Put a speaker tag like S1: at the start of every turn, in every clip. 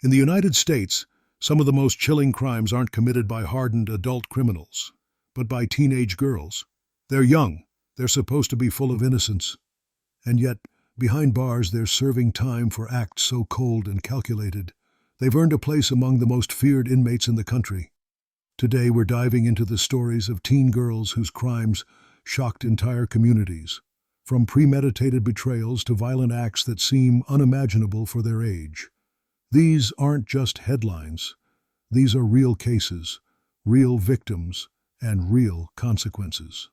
S1: In the United States, some of the most chilling crimes aren't committed by hardened adult criminals, but by teenage girls. They're young, they're supposed to be full of innocence, and yet, behind bars they're serving time for acts so cold and calculated. They've earned a place among the most feared inmates in the country. Today we're diving into the stories of teen girls whose crimes shocked entire communities, from premeditated betrayals to violent acts that seem unimaginable for their age. These aren't just headlines. These are real cases, real victims, and real consequences.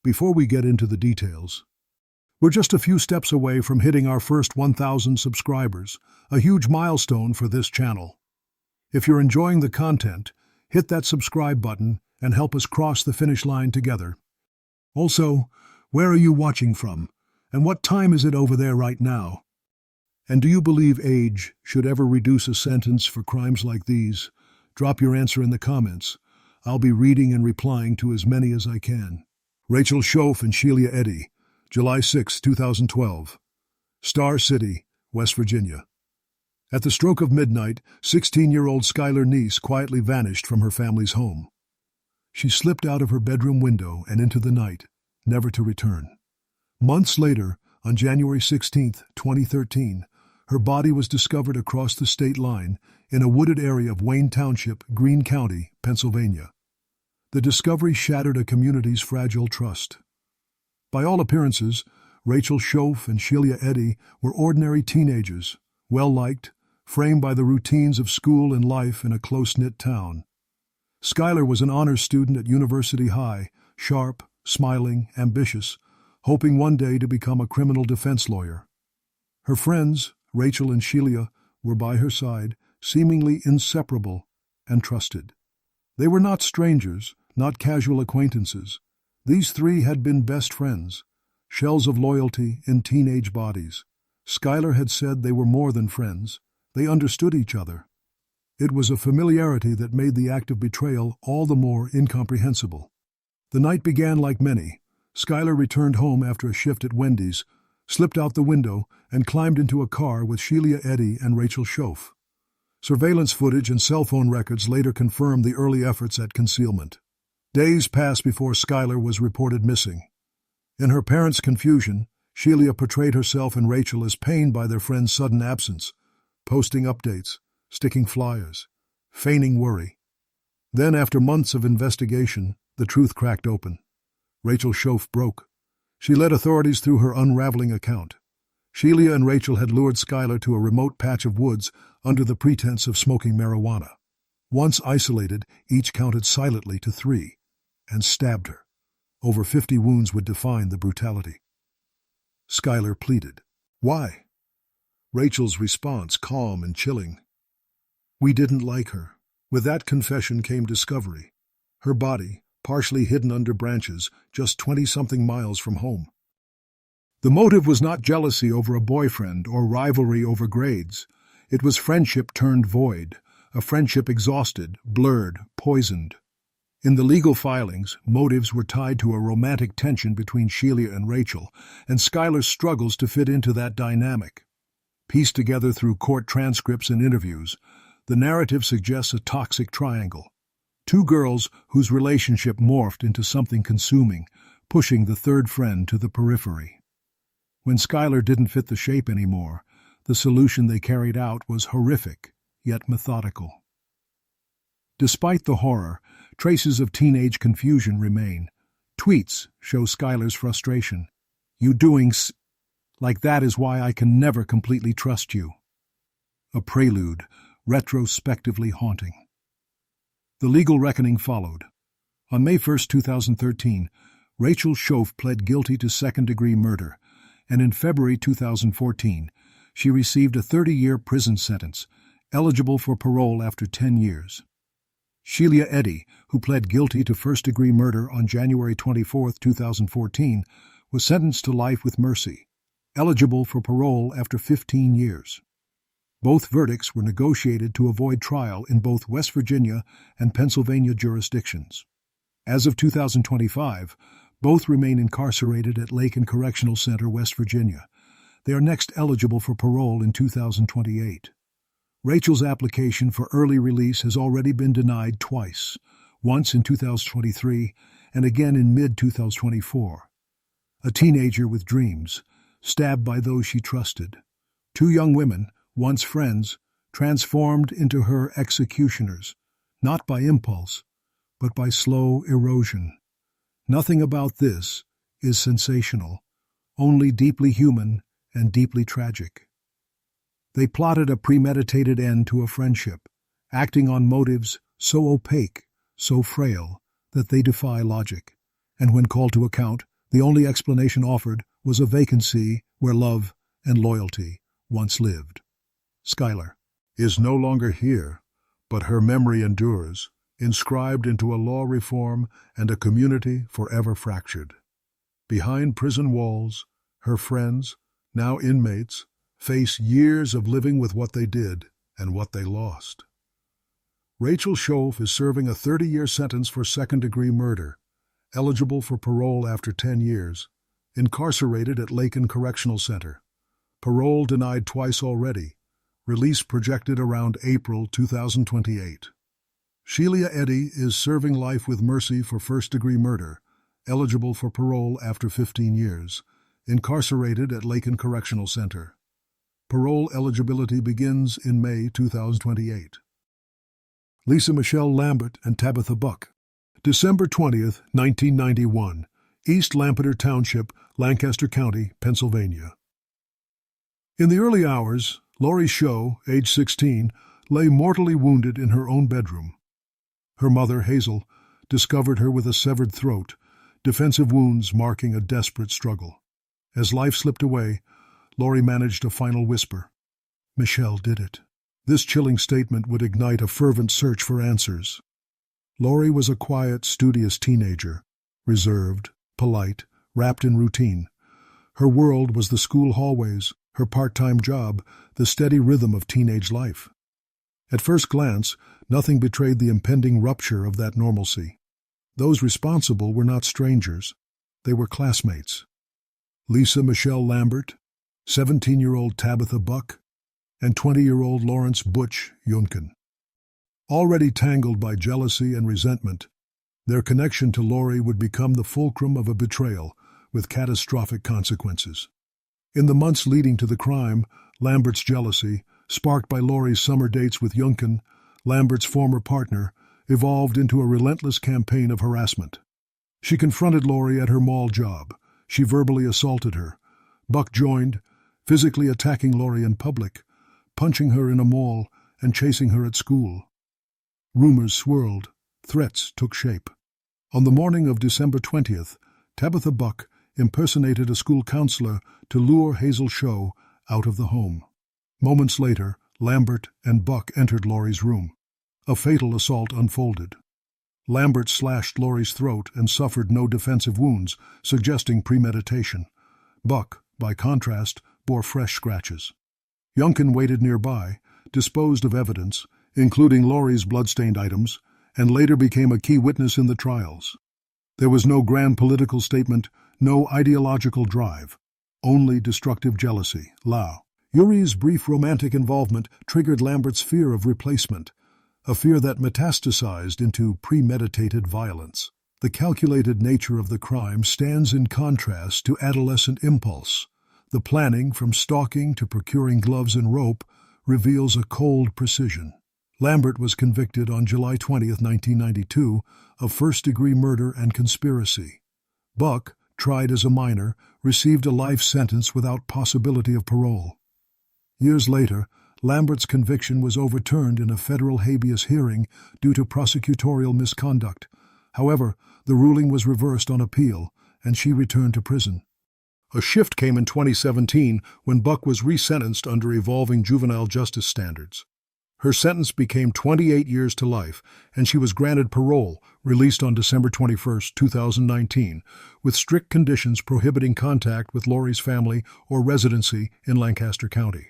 S1: Before we get into the details, we're just a few steps away from hitting our first 1,000 subscribers, a huge milestone for this channel. If you're enjoying the content, hit that subscribe button and help us cross the finish line together. Also, where are you watching from, and what time is it over there right now? And do you believe age should ever reduce a sentence for crimes like these? Drop your answer in the comments. I'll be reading and replying to as many as I can. Rachel Schulhof and Sheilia Eddy, July 6, 2012. Star City, West Virginia. At the stroke of midnight, 16-year-old Skylar Neese quietly vanished from her family's home. She slipped out of her bedroom window and into the night, never to return. Months later, on January 16, 2013, her body was discovered across the state line in a wooded area of Wayne Township, Greene County, Pennsylvania. The discovery shattered a community's fragile trust. By all appearances, Rachel Schulhof and Sheilia Eddy were ordinary teenagers, well-liked, framed by the routines of school and life in a close-knit town. Skylar was an honors student at University High, sharp, smiling, ambitious, hoping one day to become a criminal defense lawyer. Her friends, Rachel and Sheilia, were by her side, seemingly inseparable and trusted. They were not strangers, not casual acquaintances. These three had been best friends, shells of loyalty in teenage bodies. Skylar had said they were more than friends. They understood each other. It was a familiarity that made the act of betrayal all the more incomprehensible. The night began like many. Skylar returned home after a shift at Wendy's, slipped out the window, and climbed into a car with Sheilia Eddy and Rachel Schulhof. Surveillance footage and cell phone records later confirmed the early efforts at concealment. Days passed before Skylar was reported missing. In her parents' confusion, Sheilia portrayed herself and Rachel as pained by their friend's sudden absence, posting updates, sticking flyers, feigning worry. Then, after months of investigation, the truth cracked open. Rachel Schulhof broke. She led authorities through her unraveling account. Sheilia and Rachel had lured Skylar to a remote patch of woods under the pretense of smoking marijuana. Once isolated, each counted silently to 3 and stabbed her. Over 50 wounds would define the brutality. Skylar pleaded. Why? Rachel's response calm and chilling. We didn't like her. With that confession came discovery. Her body, partially hidden under branches, just 20-something miles from home. The motive was not jealousy over a boyfriend or rivalry over grades. It was friendship turned void, a friendship exhausted, blurred, poisoned. In the legal filings, motives were tied to a romantic tension between Sheilia and Rachel, and Skylar's struggles to fit into that dynamic. Pieced together through court transcripts and interviews, the narrative suggests a toxic triangle. 2 girls whose relationship morphed into something consuming, pushing the third friend to the periphery. When Skylar didn't fit the shape anymore, the solution they carried out was horrific, yet methodical. Despite the horror, traces of teenage confusion remain. Tweets show Skylar's frustration. You doing like that is why I can never completely trust you. A prelude, retrospectively haunting. The legal reckoning followed. On May 1, 2013, Rachel Schulhof pled guilty to second-degree murder, and in February 2014, she received a 30-year prison sentence, eligible for parole after 10 years. Sheilia Eddy, who pled guilty to first-degree murder on January 24, 2014, was sentenced to life with mercy, eligible for parole after 15 years. Both verdicts were negotiated to avoid trial in both West Virginia and Pennsylvania jurisdictions. As of 2025, both remain incarcerated at Lakin Correctional Center, West Virginia. They are next eligible for parole in 2028. Rachel's application for early release has already been denied twice, once in 2023 and again in mid-2024. A teenager with dreams, stabbed by those she trusted. Two young women, once friends, transformed into her executioners, not by impulse, but by slow erosion. Nothing about this is sensational, only deeply human and deeply tragic. They plotted a premeditated end to a friendship, acting on motives so opaque, so frail, that they defy logic. And when called to account, the only explanation offered was a vacancy where love and loyalty once lived. Skylar is no longer here, but her memory endures, inscribed into a law reform and a community forever fractured. Behind prison walls, her friends, now inmates, face years of living with what they did and what they lost. Rachel Schulhof is serving a 30-year sentence for second-degree murder, eligible for parole after 10 years, incarcerated at Laken Correctional Center. Parole denied twice already, release projected around April 2028. Sheilia Eddy is serving life with mercy for first-degree murder, eligible for parole after 15 years, incarcerated at Laken Correctional Center. Parole eligibility begins in May 2028. Lisa Michelle Lambert and Tabitha Buck. December 20th, 1991, East Lampeter Township, Lancaster County, Pennsylvania. In the early hours, Lori Schae, age 16, lay mortally wounded in her own bedroom. Her mother, Hazel, discovered her with a severed throat, defensive wounds marking a desperate struggle. As life slipped away, Lori managed a final whisper. "Michelle did it." This chilling statement would ignite a fervent search for answers. Lori was a quiet, studious teenager, reserved, polite, wrapped in routine. Her world was the school hallways, her part-time job, the steady rhythm of teenage life. At first glance, nothing betrayed the impending rupture of that normalcy. Those responsible were not strangers. They were classmates. Lisa Michelle Lambert, 17-year-old Tabitha Buck, and 20-year-old Lawrence Butch Yunkin. Already tangled by jealousy and resentment, their connection to Lori would become the fulcrum of a betrayal with catastrophic consequences. In the months leading to the crime, Lambert's jealousy, sparked by Lori's summer dates with Yunkin, Lambert's former partner, evolved into a relentless campaign of harassment. She confronted Lori at her mall job. She verbally assaulted her. Buck joined, physically attacking Lori in public, punching her in a mall and chasing her at school. Rumors swirled. Threats took shape. On the morning of December 20th, Tabitha Buck impersonated a school counselor to lure Hazel Schae out of the home. Moments later, Lambert and Buck entered Lori's room. A fatal assault unfolded. Lambert slashed Lori's throat and suffered no defensive wounds, suggesting premeditation. Buck, by contrast, bore fresh scratches. Yunkin waited nearby, disposed of evidence, including Lori's blood-stained items, and later became a key witness in the trials. There was no grand political statement, no ideological drive, only destructive jealousy. Yuri's brief romantic involvement triggered Lambert's fear of replacement, a fear that metastasized into premeditated violence. The calculated nature of the crime stands in contrast to adolescent impulse. The planning, from stalking to procuring gloves and rope, reveals a cold precision. Lambert was convicted on July 20, 1992, of first-degree murder and conspiracy. Buck, tried as a minor, received a life sentence without possibility of parole. Years later, Lambert's conviction was overturned in a federal habeas hearing due to prosecutorial misconduct. However, the ruling was reversed on appeal, and she returned to prison. A shift came in 2017 when Buck was resentenced under evolving juvenile justice standards. Her sentence became 28 years to life, and she was granted parole, released on December 21, 2019, with strict conditions prohibiting contact with Lori's family or residency in Lancaster County.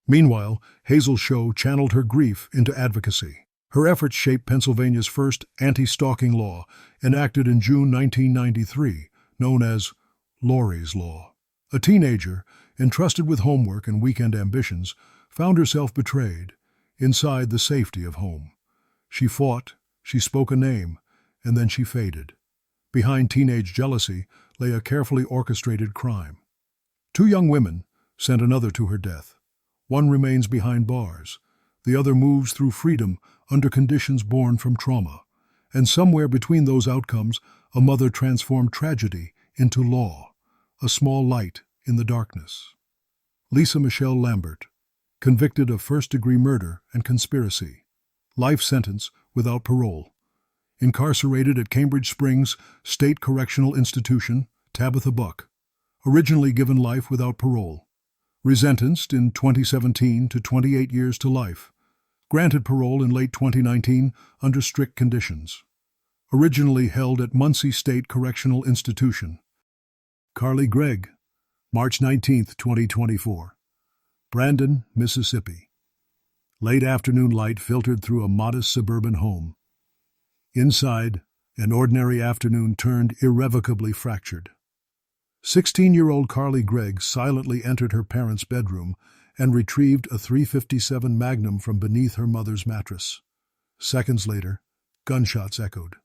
S1: Meanwhile, Hazel Schae channeled her grief into advocacy. Her efforts shaped Pennsylvania's first anti-stalking law, enacted in June 1993, known as Lori's Law. A teenager, entrusted with homework and weekend ambitions, found herself betrayed. inside the safety of home. She fought, she spoke a name, and then she faded. Behind teenage jealousy lay a carefully orchestrated crime. Two young women sent another to her death. One remains behind bars. The other moves through freedom under conditions born from trauma. And somewhere between those outcomes, a mother transformed tragedy into law, a small light in the darkness. Lisa Michelle Lambert, convicted of first-degree murder and conspiracy. Life sentence without parole. Incarcerated at Cambridge Springs State Correctional Institution, Tabitha Buck. Originally given life without parole. Resentenced in 2017 to 28 years to life. Granted parole in late 2019 under strict conditions. Originally held at Muncie State Correctional Institution. Carly Gregg, March 19, 2024. Brandon, Mississippi. Late afternoon light filtered through a modest suburban home. Inside, an ordinary afternoon turned irrevocably fractured. 16-year-old Carly Gregg silently entered her parents' bedroom and retrieved a .357 Magnum from beneath her mother's mattress. Seconds later, gunshots echoed.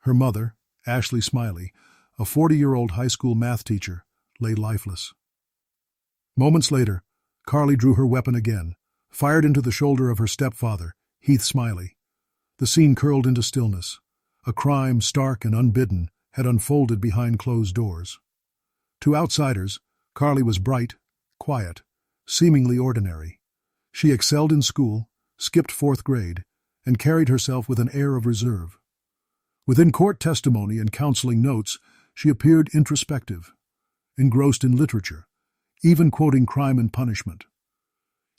S1: Her mother, Ashley Smiley, a 40-year-old high school math teacher, lay lifeless. Moments later, Carly drew her weapon again, fired into the shoulder of her stepfather, Heath Smiley. The scene curled into stillness. A crime, stark and unbidden, had unfolded behind closed doors. To outsiders, Carly was bright, quiet, seemingly ordinary. She excelled in school, skipped 4th grade, and carried herself with an air of reserve. Within court testimony and counseling notes, she appeared introspective, engrossed in literature, even quoting Crime and Punishment.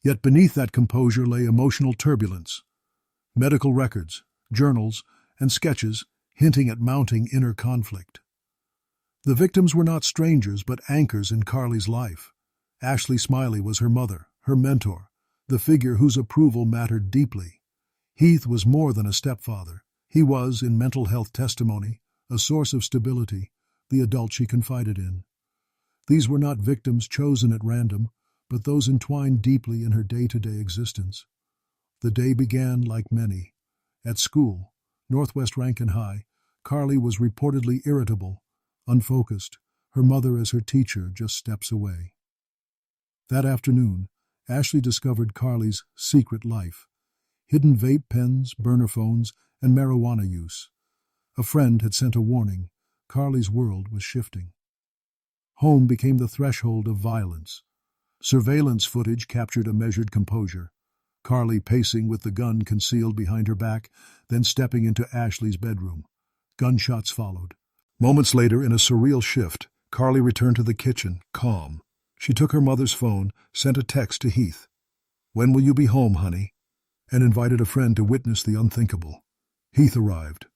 S1: Yet beneath that composure lay emotional turbulence. Medical records, journals, and sketches hinting at mounting inner conflict. The victims were not strangers but anchors in Carly's life. Ashley Smiley was her mother, her mentor, the figure whose approval mattered deeply. Heath was more than a stepfather. He was, in mental health testimony, a source of stability, the adult she confided in. These were not victims chosen at random, but those entwined deeply in her day-to-day existence. The day began like many. At school, Northwest Rankin High, Carly was reportedly irritable, unfocused, her mother as her teacher just steps away. That afternoon, Ashley discovered Carly's secret life. Hidden vape pens, burner phones, and marijuana use. A friend had sent a warning. Carly's world was shifting. Home became the threshold of violence. Surveillance footage captured a measured composure. Carly pacing with the gun concealed behind her back, then stepping into Ashley's bedroom. Gunshots followed. Moments later, in a surreal shift, Carly returned to the kitchen, calm. She took her mother's phone, sent a text to Heath. "When will you be home, honey?" and invited a friend to witness the unthinkable. Heath arrived.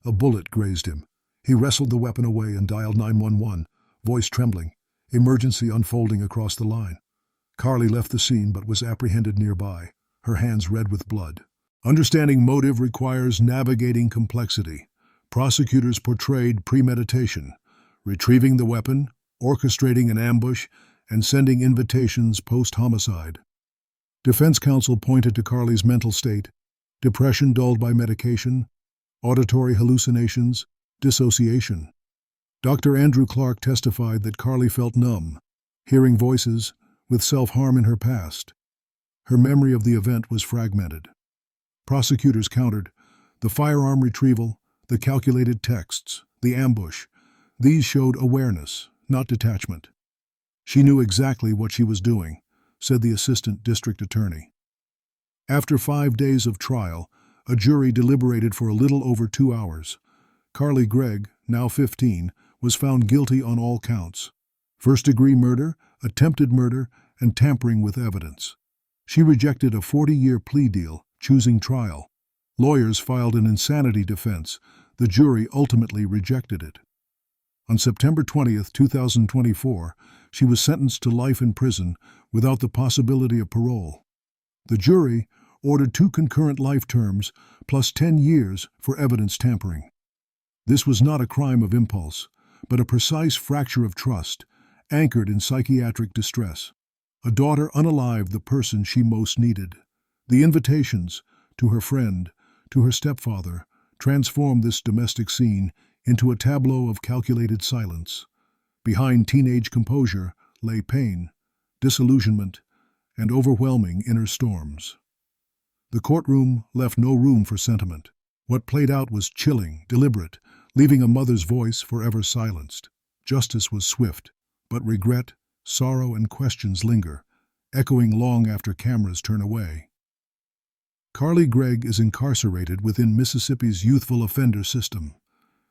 S1: A bullet grazed him. He wrestled the weapon away and dialed 911, voice trembling, emergency unfolding across the line. Carly left the scene but was apprehended nearby, her hands red with blood. Understanding motive requires navigating complexity. Prosecutors portrayed premeditation, retrieving the weapon, orchestrating an ambush, and sending invitations post-homicide. Defense counsel pointed to Carly's mental state: depression dulled by medication, auditory hallucinations, dissociation. Dr. Andrew Clark testified that Carly felt numb, hearing voices, with self-harm in her past. Her memory of the event was fragmented. Prosecutors countered: the firearm retrieval, the calculated texts, the ambush. These showed awareness, not detachment. She knew exactly what she was doing, said the assistant district attorney. After 5 days of trial, a jury deliberated for a little over 2 hours. Carly Gregg, now 15, was found guilty on all counts: first-degree murder, attempted murder, and tampering with evidence. She rejected a 40-year plea deal, choosing trial. Lawyers filed an insanity defense. The jury ultimately rejected it. On September 20, 2024, she was sentenced to life in prison without the possibility of parole. The jury ordered 2 concurrent life terms plus 10 years for evidence tampering. This was not a crime of impulse, but a precise fracture of trust, anchored in psychiatric distress. A daughter unalived the person she most needed. The invitations, to her friend, to her stepfather, transformed this domestic scene into a tableau of calculated silence. Behind teenage composure lay pain, disillusionment, and overwhelming inner storms. The courtroom left no room for sentiment. What played out was chilling, deliberate, leaving a mother's voice forever silenced. Justice was swift, but regret, sorrow, and questions linger, echoing long after cameras turn away. Carly Gregg is incarcerated within Mississippi's youthful offender system.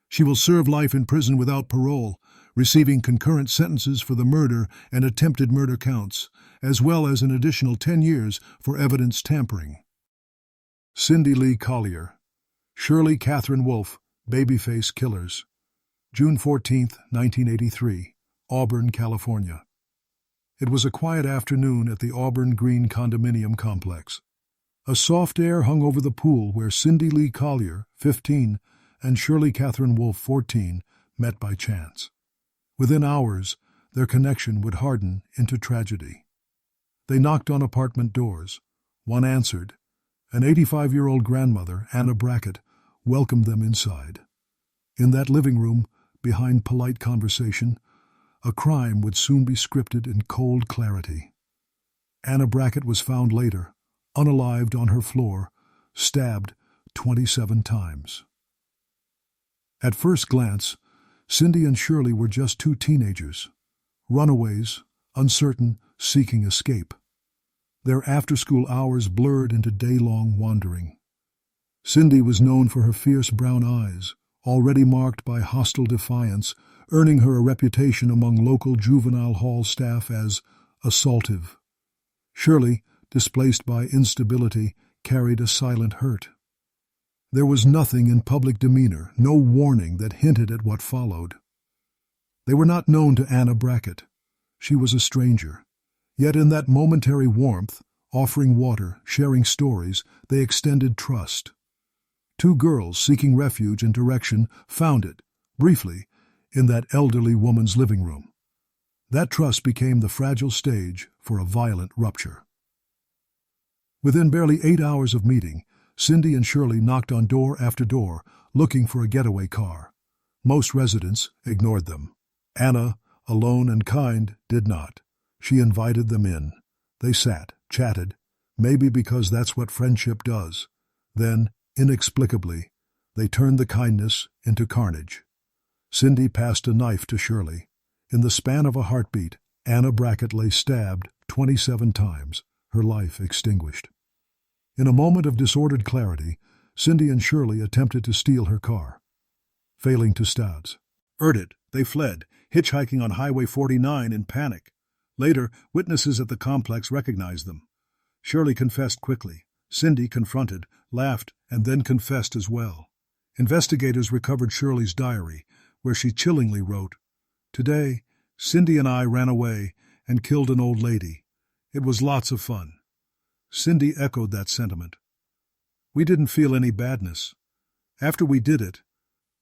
S1: She will serve life in prison without parole, receiving concurrent sentences for the murder and attempted murder counts, as well as an additional 10 years for evidence tampering. Cindy Lee Collier, Shirley Catherine Wolfe, Babyface Killers. June 14, 1983, Auburn, California. It was a quiet afternoon at the Auburn Green condominium complex. A soft air hung over the pool where Cindy Lee Collier, 15, and Shirley Catherine Wolfe, 14, met by chance. Within hours, their connection would harden into tragedy. They knocked on apartment doors. One answered. An 85-year-old grandmother, Anna Brackett, welcomed them inside. In that living room, behind polite conversation, a crime would soon be scripted in cold clarity. Anna Brackett was found later, unalived on her floor, stabbed 27 times. At first glance, Cindy and Shirley were just two teenagers, runaways, uncertain, seeking escape. Their after-school hours blurred into day-long wandering. Cindy was known for her fierce brown eyes, already marked by hostile defiance, earning her a reputation among local juvenile hall staff as assaultive. Shirley, displaced by instability, carried a silent hurt. There was nothing in public demeanor, no warning that hinted at what followed. They were not known to Anna Brackett. She was a stranger. Yet in that momentary warmth, offering water, sharing stories, they extended trust. Two girls seeking refuge and direction found it, briefly, in that elderly woman's living room. That trust became the fragile stage for a violent rupture. Within barely 8 hours of meeting, Cindy and Shirley knocked on door after door, looking for a getaway car. Most residents ignored them. Anna, alone and kind, did not. She invited them in. They sat, chatted, maybe because that's what friendship does. Then, inexplicably, they turned the kindness into carnage. Cindy passed a knife to Shirley. In the span of a heartbeat, Anna Brackett lay stabbed 27 times, her life extinguished. In a moment of disordered clarity, Cindy and Shirley attempted to steal her car. Failing to start it, they fled, hitchhiking on Highway 49 in panic. Later, witnesses at the complex recognized them. Shirley confessed quickly. Cindy confronted, laughed, and then confessed as well. Investigators recovered Shirley's diary, where she chillingly wrote, "Today, Cindy and I ran away and killed an old lady. It was lots of fun." Cindy echoed that sentiment. "We didn't feel any badness. After we did it,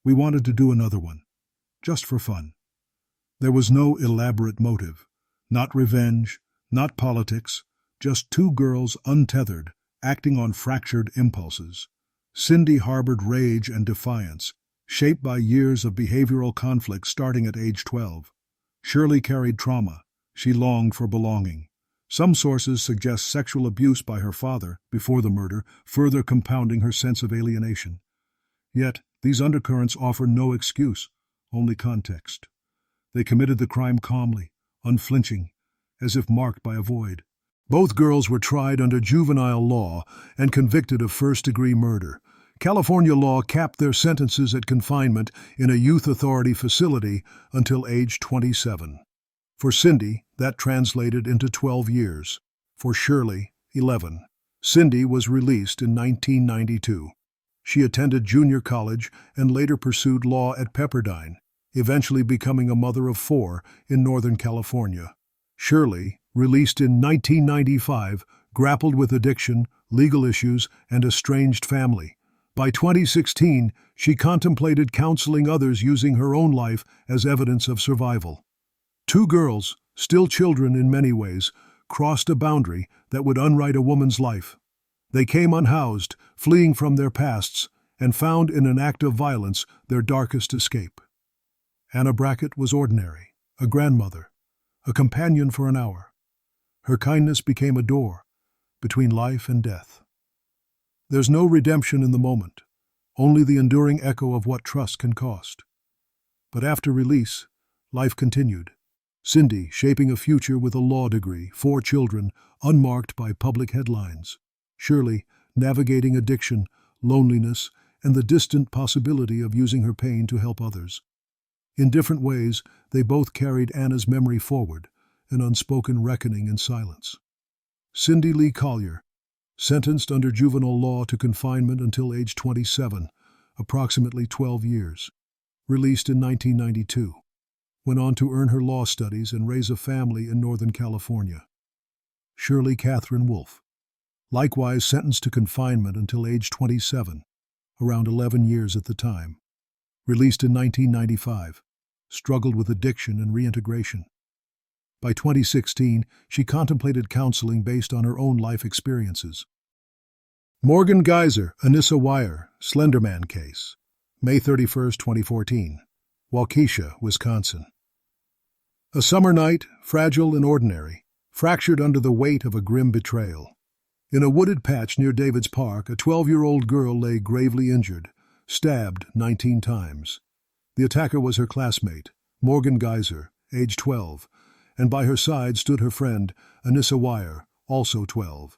S1: we wanted to do another one, just for fun. There was no elaborate motive. Not revenge, not politics, just two girls untethered, acting on fractured impulses. Cindy harbored rage and defiance, shaped by years of behavioral conflict starting at age 12. Shirley carried trauma. She longed for belonging. Some sources suggest sexual abuse by her father before the murder, further compounding her sense of alienation. Yet, these undercurrents offer no excuse, only context. They committed the crime calmly, unflinching, as if marked by a void. Both girls were tried under juvenile law and convicted of first-degree murder. California law capped their sentences at confinement in a youth authority facility until age 27. For Cindy, that translated into 12 years. For Shirley, 11. Cindy was released in 1992. She attended junior college and later pursued law at Pepperdine, eventually becoming a mother of 4 in Northern California. Shirley, released in 1995, grappled with addiction, legal issues, and estranged family. By 2016, she contemplated counseling others using her own life as evidence of survival. Two girls, still children in many ways, crossed a boundary that would unwrite a woman's life. They came unhoused, fleeing from their pasts, and found in an act of violence their darkest escape. Anna Brackett was ordinary, a grandmother, a companion for an hour. Her kindness became a door between life and death. There's no redemption in the moment, only the enduring echo of what trust can cost. But after release, life continued. Cindy shaping a future with a law degree, 4 children, unmarked by public headlines. Shirley navigating addiction, loneliness, and the distant possibility of using her pain to help others. In different ways, they both carried Anna's memory forward, an unspoken reckoning in silence. Cindy Lee Collier, sentenced under juvenile law to confinement until age 27, approximately 12 years. Released in 1992. Went on to earn her law studies and raise a family in Northern California. Shirley Catherine Wolfe, likewise sentenced to confinement until age 27, around 11 years at the time. Released in 1995. Struggled with addiction and reintegration. By 2016, she contemplated counseling based on her own life experiences. Morgan Geyser, Anissa Weier, Slenderman case. May 31, 2014. Waukesha, Wisconsin. A summer night, fragile and ordinary, fractured under the weight of a grim betrayal. In a wooded patch near David's Park, a 12-year-old girl lay gravely injured, stabbed 19 times. The attacker was her classmate, Morgan Geyser, age 12, and by her side stood her friend, Anissa Weier, also 12.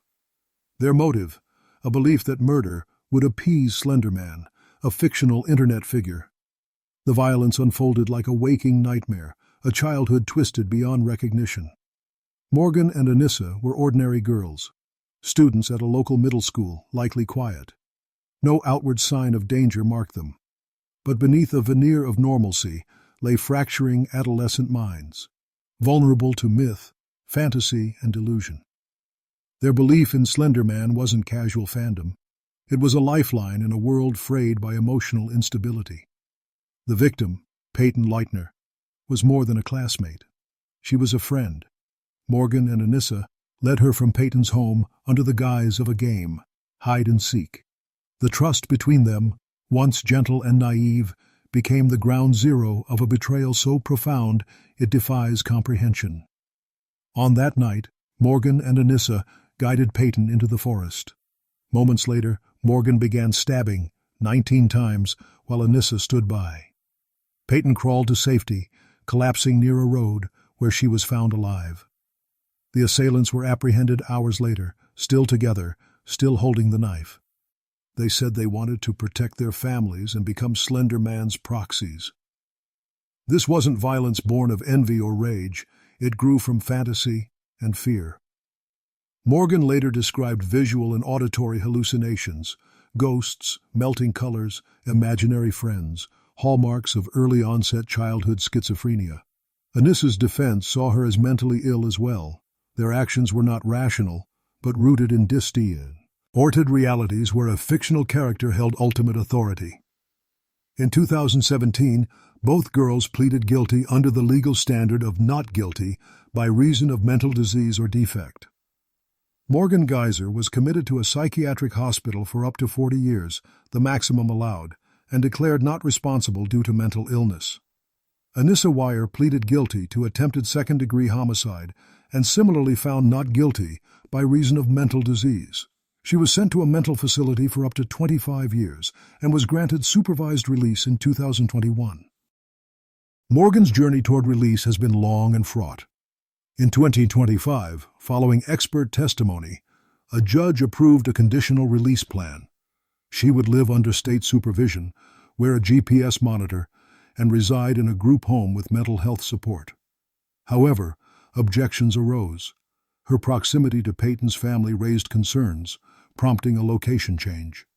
S1: Their motive, a belief that murder would appease Slenderman, a fictional internet figure. The violence unfolded like a waking nightmare, a childhood twisted beyond recognition. Morgan and Anissa were ordinary girls, students at a local middle school, likely quiet. No outward sign of danger marked them. But beneath a veneer of normalcy lay fracturing adolescent minds, vulnerable to myth, fantasy, and delusion. Their belief in Slenderman wasn't casual fandom. It was a lifeline in a world frayed by emotional instability. The victim, Peyton Leitner, was more than a classmate. She was a friend. Morgan and Anissa led her from Peyton's home under the guise of a game, hide and seek. The trust between them, once gentle and naive, became the ground zero of a betrayal so profound it defies comprehension. On that night, Morgan and Anissa guided Peyton into the forest. Moments later, Morgan began stabbing 19 times while Anissa stood by. Peyton crawled to safety, collapsing near a road where she was found alive. The assailants were apprehended hours later, still together, still holding the knife. They said they wanted to protect their families and become Slenderman's proxies. This wasn't violence born of envy or rage. It grew from fantasy and fear. Morgan later described visual and auditory hallucinations, ghosts, melting colors, imaginary friends, hallmarks of early-onset childhood schizophrenia. Anissa's defense saw her as mentally ill as well. Their actions were not rational, but rooted in distorted realities where a fictional character held ultimate authority. In 2017, both girls pleaded guilty under the legal standard of not guilty by reason of mental disease or defect. Morgan Geyser was committed to a psychiatric hospital for up to 40 years, the maximum allowed, and declared not responsible due to mental illness. Anissa Weier pleaded guilty to attempted second-degree homicide and similarly found not guilty by reason of mental disease. She was sent to a mental facility for up to 25 years and was granted supervised release in 2021. Morgan's journey toward release has been long and fraught. In 2025, following expert testimony, a judge approved a conditional release plan. She would live under state supervision, wear a GPS monitor, and reside in a group home with mental health support. However, objections arose. Her proximity to Peyton's family raised concerns, prompting a location change.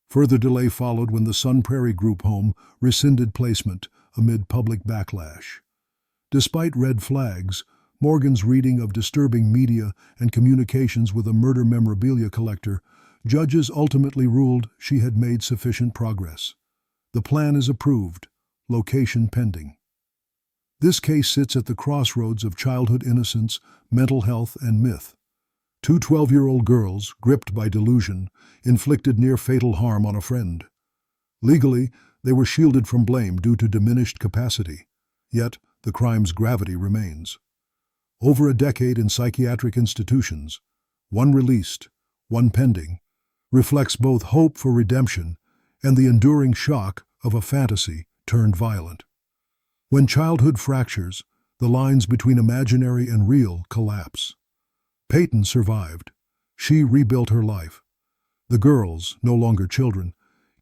S1: Further delay followed when the Sun Prairie group home rescinded placement amid public backlash. Despite red flags, Morgan's reading of disturbing media and communications with a murder memorabilia collector, judges ultimately ruled she had made sufficient progress. The plan is approved, location pending. This case sits at the crossroads of childhood innocence, mental health, and myth. Two 12-year-old girls, gripped by delusion, inflicted near-fatal harm on a friend. Legally, they were shielded from blame due to diminished capacity, yet the crime's gravity remains. Over a decade in psychiatric institutions, one released, one pending, reflects both hope for redemption and the enduring shock of a fantasy turned violent. When childhood fractures, the lines between imaginary and real collapse. Peyton survived. She rebuilt her life. The girls, no longer children,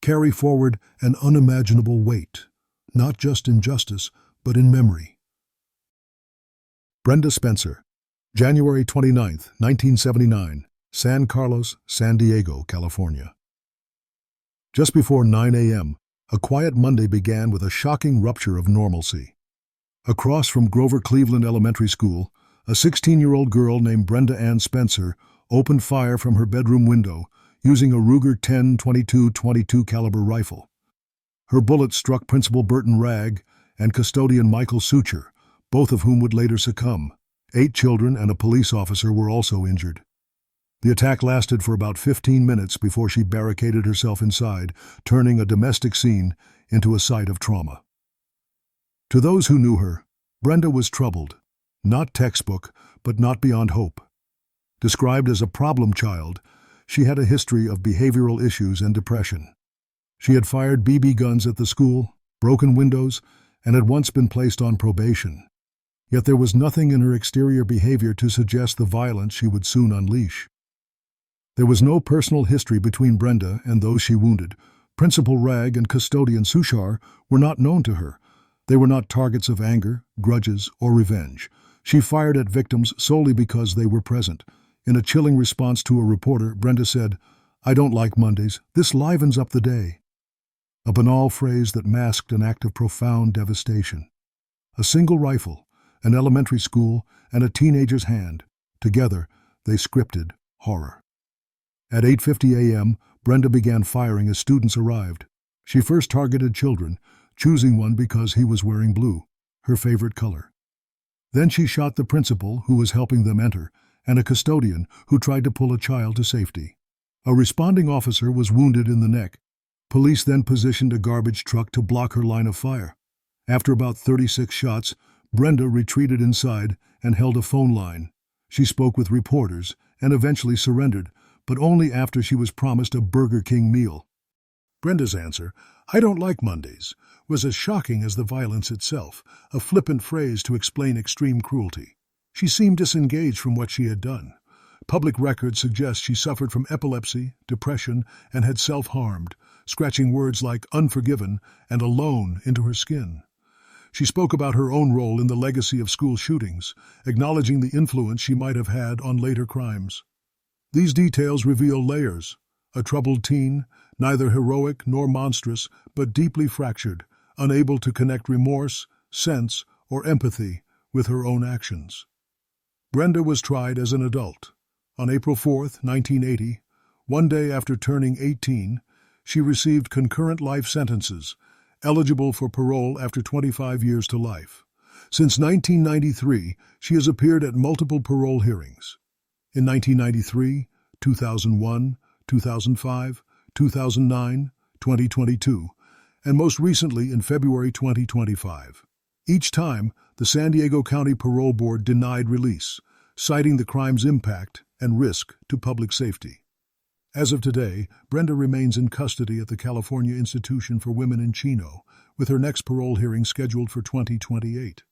S1: carry forward an unimaginable weight, not just in justice, but in memory. Brenda Spencer, January 29, 1979, San Carlos, San Diego, California. Just before 9 a.m., a quiet Monday began with a shocking rupture of normalcy. Across from Grover Cleveland Elementary School, a 16-year-old girl named Brenda Ann Spencer opened fire from her bedroom window using a Ruger 10-22 caliber rifle. Her bullet struck Principal Burton Ragg and custodian Michael Suture, both of whom would later succumb. 8 children and a police officer were also injured. The attack lasted for about 15 minutes before she barricaded herself inside, turning a domestic scene into a site of trauma. To those who knew her, Brenda was troubled, not textbook, but not beyond hope. Described as a problem child, she had a history of behavioral issues and depression. She had fired BB guns at the school, broken windows, and had once been placed on probation. Yet there was nothing in her exterior behavior to suggest the violence she would soon unleash. There was no personal history between Brenda and those she wounded. Principal Ragg and custodian Suture were not known to her. They were not targets of anger, grudges, or revenge. She fired at victims solely because they were present. In a chilling response to a reporter, Brenda said, "I don't like Mondays. This livens up the day." A banal phrase that masked an act of profound devastation. A single rifle, an elementary school, and a teenager's hand. Together, they scripted horror. At 8:50 a.m., Brenda began firing as students arrived. She first targeted children, choosing one because he was wearing blue, her favorite color. Then she shot the principal, who was helping them enter, and a custodian who tried to pull a child to safety. A responding officer was wounded in the neck. Police then positioned a garbage truck to block her line of fire. After about 36 shots, Brenda retreated inside and held a phone line. She spoke with reporters and eventually surrendered, but only after she was promised a Burger King meal. Brenda's answer, "I don't like Mondays," was as shocking as the violence itself, a flippant phrase to explain extreme cruelty. She seemed disengaged from what she had done. Public records suggest she suffered from epilepsy, depression, and had self-harmed, scratching words like unforgiven and alone into her skin. She spoke about her own role in the legacy of school shootings, acknowledging the influence she might have had on later crimes. These details reveal layers: a troubled teen, neither heroic nor monstrous, but deeply fractured, unable to connect remorse, sense, or empathy with her own actions. Brenda was tried as an adult. On April 4, 1980, one day after turning 18, she received concurrent life sentences, eligible for parole after 25 years to life. Since 1993, she has appeared at multiple parole hearings. In 1993, 2001, 2005, 2009, 2022, and most recently in February 2025. Each time, the San Diego County Parole Board denied release, citing the crime's impact and risk to public safety. As of today, Brenda remains in custody at the California Institution for Women in Chino, with her next parole hearing scheduled for 2028.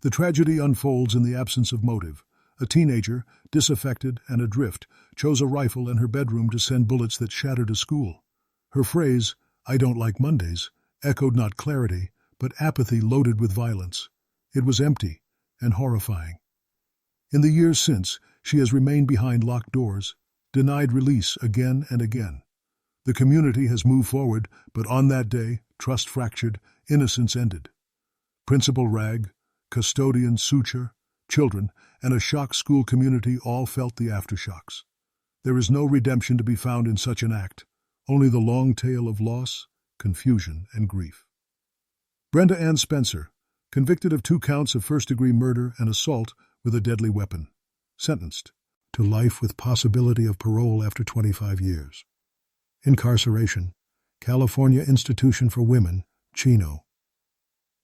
S1: The tragedy unfolds in the absence of motive. A teenager, disaffected and adrift, chose a rifle in her bedroom to send bullets that shattered a school. Her phrase, "I don't like Mondays," echoed not clarity, but apathy loaded with violence. It was empty and horrifying. In the years since, she has remained behind locked doors, denied release again and again. The community has moved forward, but on that day, trust fractured, innocence ended. Principal Ragg, custodian Suture, children, and a shocked school community all felt the aftershocks. There is no redemption to be found in such an act, only the long tale of loss, confusion, and grief. Brenda Ann Spencer, convicted of 2 counts of first-degree murder and assault with a deadly weapon. Sentenced. to life with possibility of parole after 25 years. Incarceration, California Institution for Women, Chino.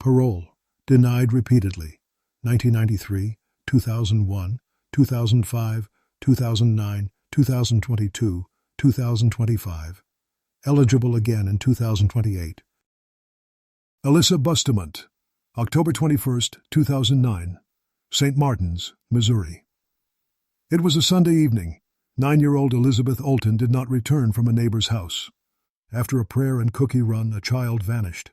S1: Parole, denied repeatedly, 1993, 2001, 2005, 2009, 2022, 2025. Eligible again in 2028. Alyssa Bustamant, October 21, 2009, St. Martin's, Missouri. It was a Sunday evening. 9-year-old Elizabeth Olton did not return from a neighbor's house. After a prayer and cookie run, a child vanished.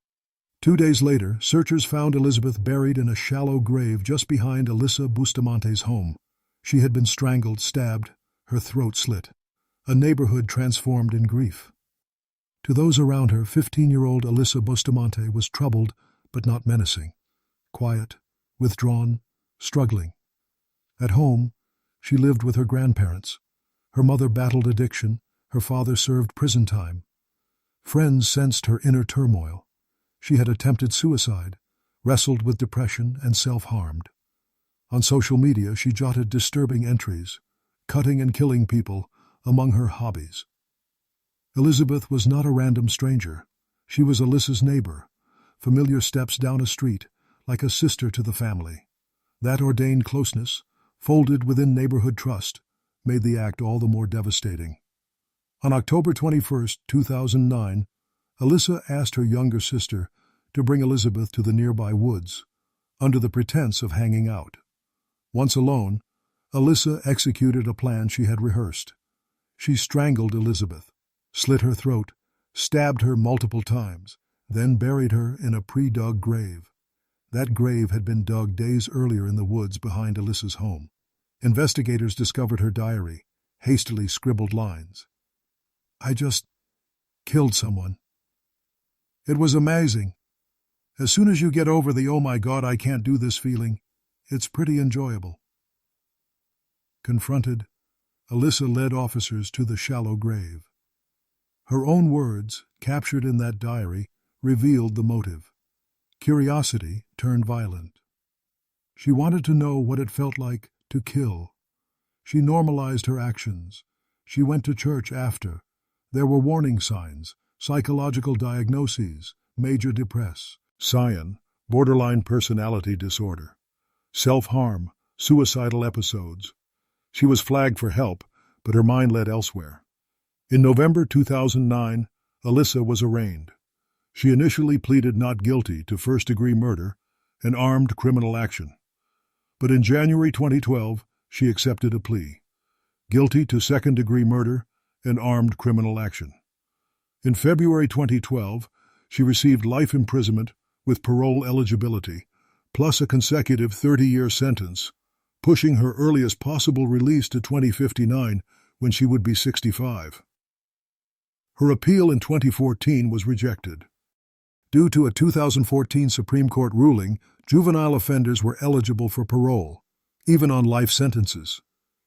S1: 2 days later, searchers found Elizabeth buried in a shallow grave just behind Alyssa Bustamante's home. She had been strangled, stabbed, her throat slit. A neighborhood transformed in grief. To those around her, 15-year-old Alyssa Bustamante was troubled but not menacing. Quiet, withdrawn, struggling. At home, she lived with her grandparents. Her mother battled addiction, her father served prison time. Friends sensed her inner turmoil. She had attempted suicide, wrestled with depression, and self-harmed. On social media, she jotted disturbing entries, cutting and killing people among her hobbies. Elizabeth was not a random stranger. She was Alyssa's neighbor, familiar steps down a street, like a sister to the family. That ordained closeness, folded within neighborhood trust, made the act all the more devastating. On October 21, 2009, Alyssa asked her younger sister to bring Elizabeth to the nearby woods, under the pretense of hanging out. Once alone, Alyssa executed a plan she had rehearsed. She strangled Elizabeth, slit her throat, stabbed her multiple times, then buried her in a pre-dug grave. That grave had been dug days earlier in the woods behind Alyssa's home. Investigators discovered her diary, hastily scribbled lines. "I just killed someone. It was amazing. As soon as you get over the 'oh my God, I can't do this' feeling, it's pretty enjoyable." Confronted, Alyssa led officers to the shallow grave. Her own words, captured in that diary, revealed the motive. Curiosity turned violent. She wanted to know what it felt like to kill. She normalized her actions. She went to church after. There were warning signs, psychological diagnoses, major depress, Scion, borderline personality disorder, self-harm, suicidal episodes. She was flagged for help, but her mind led elsewhere. In November 2009, Alyssa was arraigned. She initially pleaded not guilty to first-degree murder and armed criminal action. But in January 2012, she accepted a plea, guilty to second-degree murder and armed criminal action. In February 2012, she received life imprisonment with parole eligibility, plus a consecutive 30-year sentence, pushing her earliest possible release to 2059 when she would be 65. Her appeal in 2014 was rejected. Due to a 2014 Supreme Court ruling, juvenile offenders were eligible for parole, even on life sentences.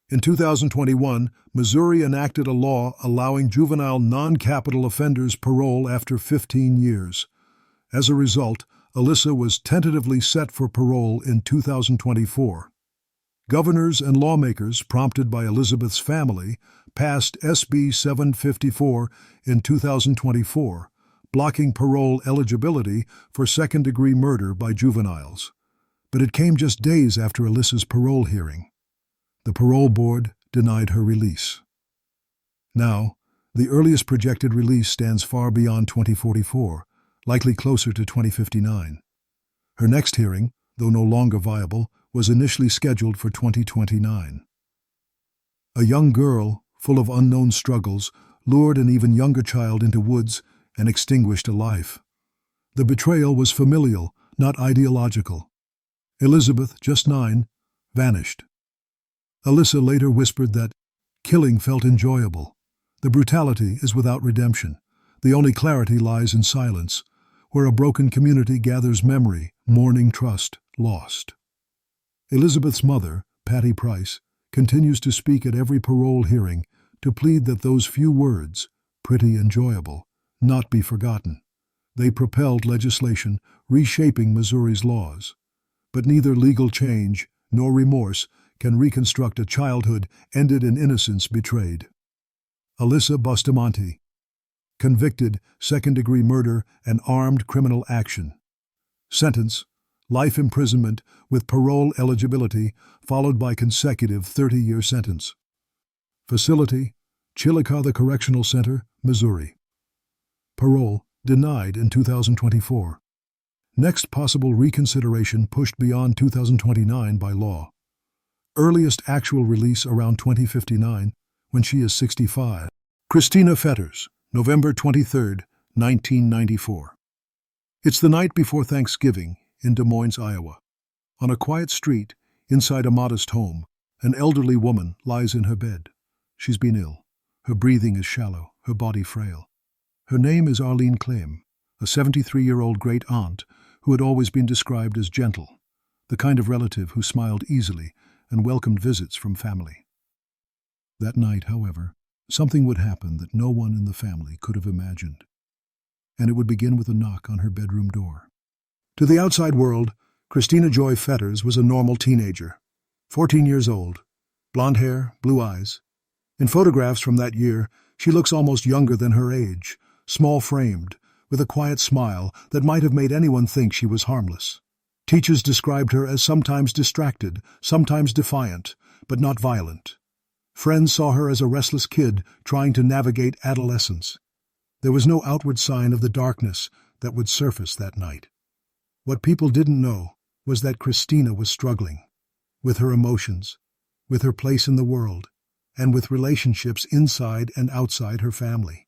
S1: In 2021, Missouri enacted a law allowing juvenile non-capital offenders parole after 15 years. As a result, Alyssa was tentatively set for parole in 2024. Governors and lawmakers, prompted by Elizabeth's family, passed SB 754 in 2024, blocking parole eligibility for second-degree murder by juveniles. But it came just days after Alyssa's parole hearing. The parole board denied her release. Now, the earliest projected release stands far beyond 2044, likely closer to 2059. Her next hearing, though no longer viable, was initially scheduled for 2029. A young girl, full of unknown struggles, lured an even younger child into woods and extinguished a life. The betrayal was familial, not ideological. Elizabeth, just 9, vanished. Alyssa later whispered that killing felt enjoyable. The brutality is without redemption. The only clarity lies in silence, where a broken community gathers memory, mourning trust, lost. Elizabeth's mother, Patty Price, continues to speak at every parole hearing to plead that those few words, pretty enjoyable, not be forgotten. They propelled legislation reshaping Missouri's laws. But neither legal change nor remorse can reconstruct a childhood ended in innocence betrayed. Alyssa Bustamant, convicted, second-degree murder and armed criminal action. Sentence: life imprisonment with parole eligibility, followed by consecutive 30-year sentence. Facility: Chillicothe Correctional Center, Missouri. Parole denied in 2024. Next possible reconsideration pushed beyond 2029 by law. Earliest actual release around 2059, when she is 65. Christina Fetters, November 23, 1994. It's the night before Thanksgiving in Des Moines, Iowa. On a quiet street, inside a modest home, an elderly woman lies in her bed. She's been ill. Her breathing is shallow, her body frail. Her name is Arlene Claim, a 73-year-old great-aunt who had always been described as gentle, the kind of relative who smiled easily and welcomed visits from family. That night, however, something would happen that no one in the family could have imagined, and it would begin with a knock on her bedroom door. To the outside world, Christina Joy Fetters was a normal teenager, 14 years old, blonde hair, blue eyes. In photographs from that year, she looks almost younger than her age, small-framed, with a quiet smile that might have made anyone think she was harmless. Teachers described her as sometimes distracted, sometimes defiant, but not violent. Friends saw her as a restless kid trying to navigate adolescence. There was no outward sign of the darkness that would surface that night. What people didn't know was that Christina was struggling, with her emotions, with her place in the world, and with relationships inside and outside her family.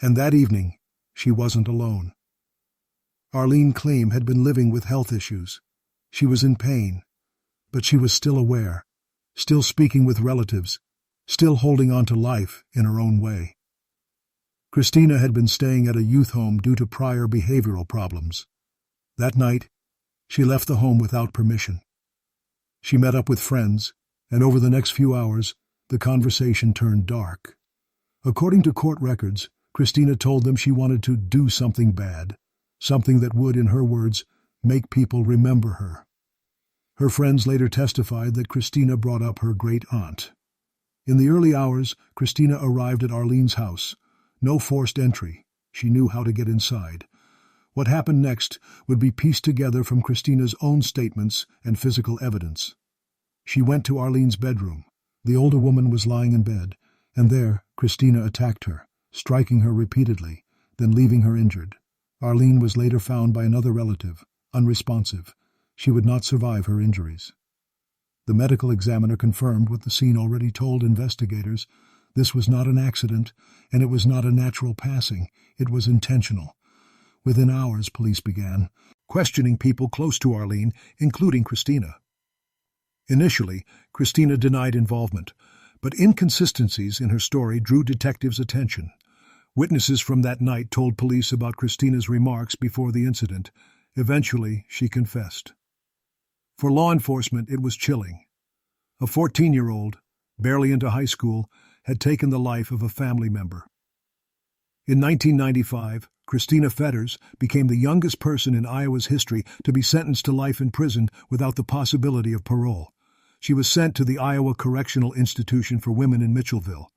S1: And that evening, she wasn't alone. Arlene Claim had been living with health issues. She was in pain, but she was still aware, still speaking with relatives, still holding on to life in her own way. Christina had been staying at a youth home due to prior behavioral problems. That night, she left the home without permission. She met up with friends, and over the next few hours, the conversation turned dark. According to court records, Christina told them she wanted to do something bad, something that would, in her words, make people remember her. Her friends later testified that Christina brought up her great-aunt. In the early hours, Christina arrived at Arlene's house. No forced entry. She knew how to get inside. What happened next would be pieced together from Christina's own statements and physical evidence. She went to Arlene's bedroom. The older woman was lying in bed, and there Christina attacked her, striking her repeatedly, then leaving her injured. Arlene was later found by another relative, unresponsive. She would not survive her injuries. The medical examiner confirmed what the scene already told investigators. This was not an accident, and it was not a natural passing. It was intentional. Within hours, police began questioning people close to Arlene, including Christina. Initially, Christina denied involvement, but inconsistencies in her story drew detectives' attention. Witnesses from that night told police about Christina's remarks before the incident. Eventually, she confessed. For law enforcement, it was chilling. A 14-year-old, barely into high school, had taken the life of a family member. In 1995, Christina Fetters became the youngest person in Iowa's history to be sentenced to life in prison without the possibility of parole. She was sent to the Iowa Correctional Institution for Women in Mitchellville.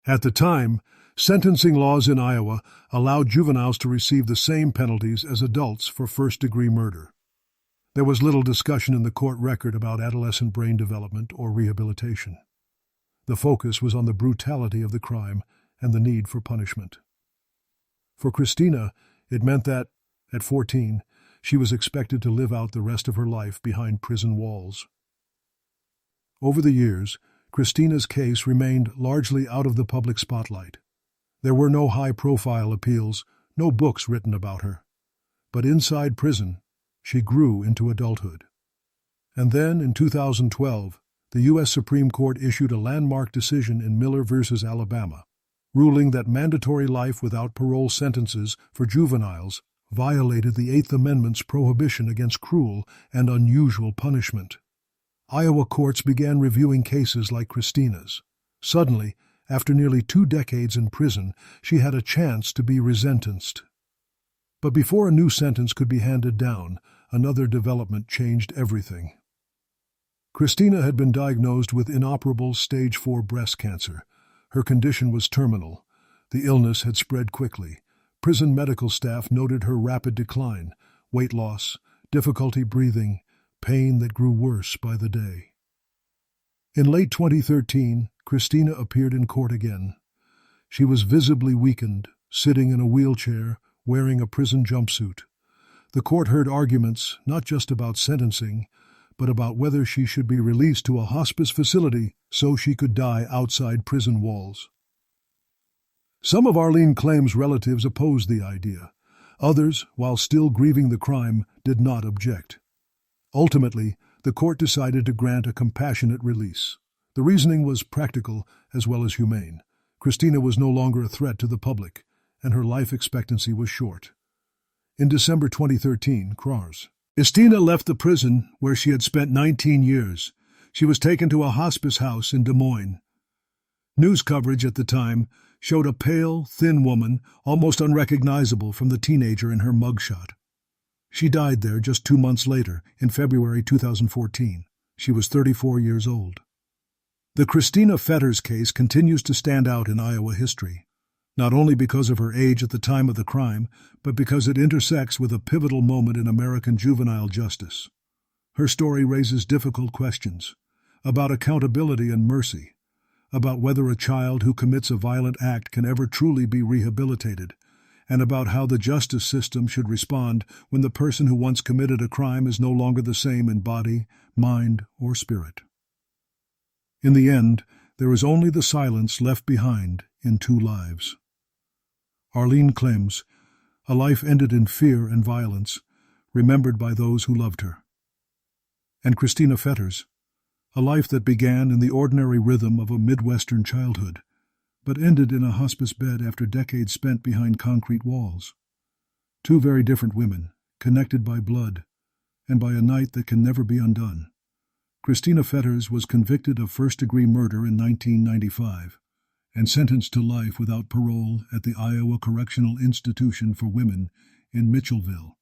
S1: At the time, sentencing laws in Iowa allowed juveniles to receive the same penalties as adults for first-degree murder. There was little discussion in the court record about adolescent brain development or rehabilitation. The focus was on the brutality of the crime and the need for punishment. For Christina, it meant that, at 14, she was expected to live out the rest of her life behind prison walls. Over the years, Christina's case remained largely out of the public spotlight. There were no high-profile appeals, no books written about her. But inside prison, she grew into adulthood. And then, in 2012, the U.S. Supreme Court issued a landmark decision in Miller v. Alabama, ruling that mandatory life without parole sentences for juveniles violated the Eighth Amendment's prohibition against cruel and unusual punishment. Iowa courts began reviewing cases like Christina's. Suddenly, after nearly 2 decades in prison, she had a chance to be resentenced. But before a new sentence could be handed down, another development changed everything. Christina had been diagnosed with inoperable stage 4 breast cancer. Her condition was terminal. The illness had spread quickly. Prison medical staff noted her rapid decline, weight loss, difficulty breathing, pain that grew worse by the day. In late 2013, Christina appeared in court again. She was visibly weakened, sitting in a wheelchair, wearing a prison jumpsuit. The court heard arguments not just about sentencing, but about whether she should be released to a hospice facility so she could die outside prison walls. Some of Arlene Claim's relatives opposed the idea. Others, while still grieving the crime, did not object. Ultimately, the court decided to grant a compassionate release. The reasoning was practical as well as humane. Christina was no longer a threat to the public, and her life expectancy was short. In December 2013, Christina left the prison where she had spent 19 years. She was taken to a hospice house in Des Moines. News coverage at the time showed a pale, thin woman, almost unrecognizable from the teenager in her mugshot. She died there just 2 months later, in February 2014. She was 34 years old. The Christina Fetters case continues to stand out in Iowa history, not only because of her age at the time of the crime, but because it intersects with a pivotal moment in American juvenile justice. Her story raises difficult questions about accountability and mercy, about whether a child who commits a violent act can ever truly be rehabilitated, and about how the justice system should respond when the person who once committed a crime is no longer the same in body, mind, or spirit. In the end, there is only the silence left behind in 2 lives. Arlene Claim's, a life ended in fear and violence, remembered by those who loved her. And Christina Fetters, a life that began in the ordinary rhythm of a Midwestern childhood, but ended in a hospice bed after decades spent behind concrete walls. 2 very different women, connected by blood, and by a night that can never be undone. Christina Fetters was convicted of first-degree murder in 1995 and sentenced to life without parole at the Iowa Correctional Institution for Women in Mitchellville.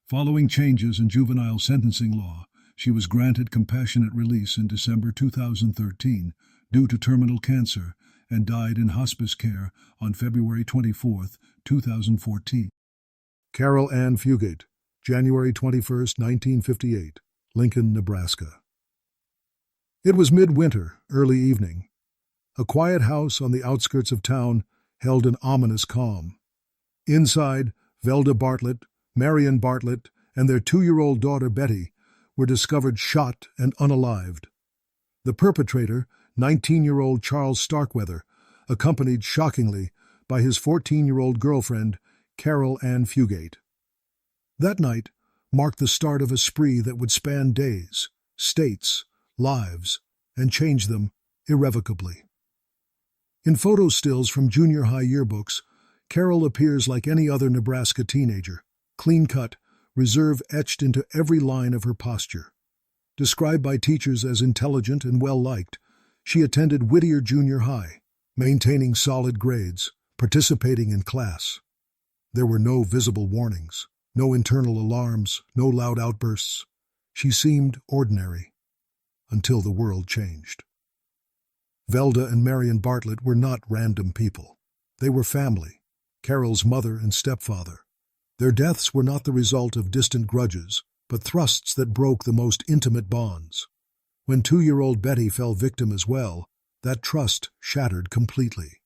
S1: Following changes in juvenile sentencing law, she was granted compassionate release in December 2013 due to terminal cancer and died in hospice care on February 24, 2014. Carol Ann Fugate, January 21, 1958, Lincoln, Nebraska. It was midwinter, early evening. A quiet house on the outskirts of town held an ominous calm. Inside, Velda Bartlett, Marion Bartlett, and their 2-year-old daughter Betty were discovered shot and unalived. The perpetrator, 19-year-old Charles Starkweather, accompanied shockingly by his 14-year-old girlfriend, Carol Ann Fugate. That night marked the start of a spree that would span days, states, lives, and change them irrevocably. In photo stills from junior high yearbooks, Carol appears like any other Nebraska teenager, clean-cut, reserve etched into every line of her posture. Described by teachers as intelligent and well-liked, she attended Whittier Junior High, maintaining solid grades, participating in class. There were no visible warnings, no internal alarms, no loud outbursts. She seemed ordinary, until the world changed. Velda and Marion Bartlett were not random people. They were family, Carol's mother and stepfather. Their deaths were not the result of distant grudges, but thrusts that broke the most intimate bonds. When 2-year-old Betty fell victim as well, that trust shattered completely.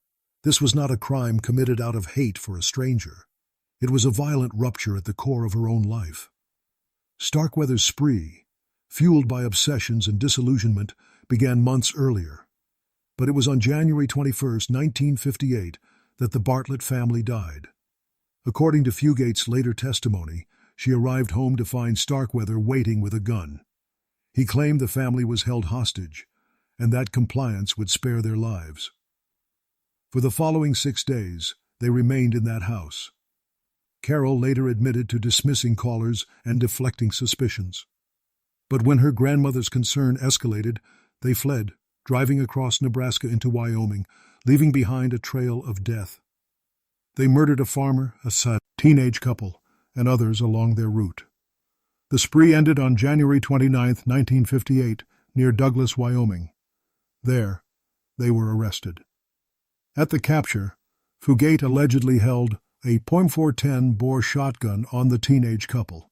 S1: This was not a crime committed out of hate for a stranger. It was a violent rupture at the core of her own life. Starkweather's spree, fueled by obsessions and disillusionment, began months earlier. But it was on January 21, 1958, that the Bartlett family died. According to Fugate's later testimony, she arrived home to find Starkweather waiting with a gun. He claimed the family was held hostage, and that compliance would spare their lives. For the following 6 days, they remained in that house. Carol later admitted to dismissing callers and deflecting suspicions. But when her grandmother's concern escalated, they fled, driving across Nebraska into Wyoming, leaving behind a trail of death. They murdered a farmer, a teenage couple, and others along their route. The spree ended on January 29, 1958, near Douglas, Wyoming. There, they were arrested. At the capture, Fugate allegedly held a .410 bore shotgun on the teenage couple.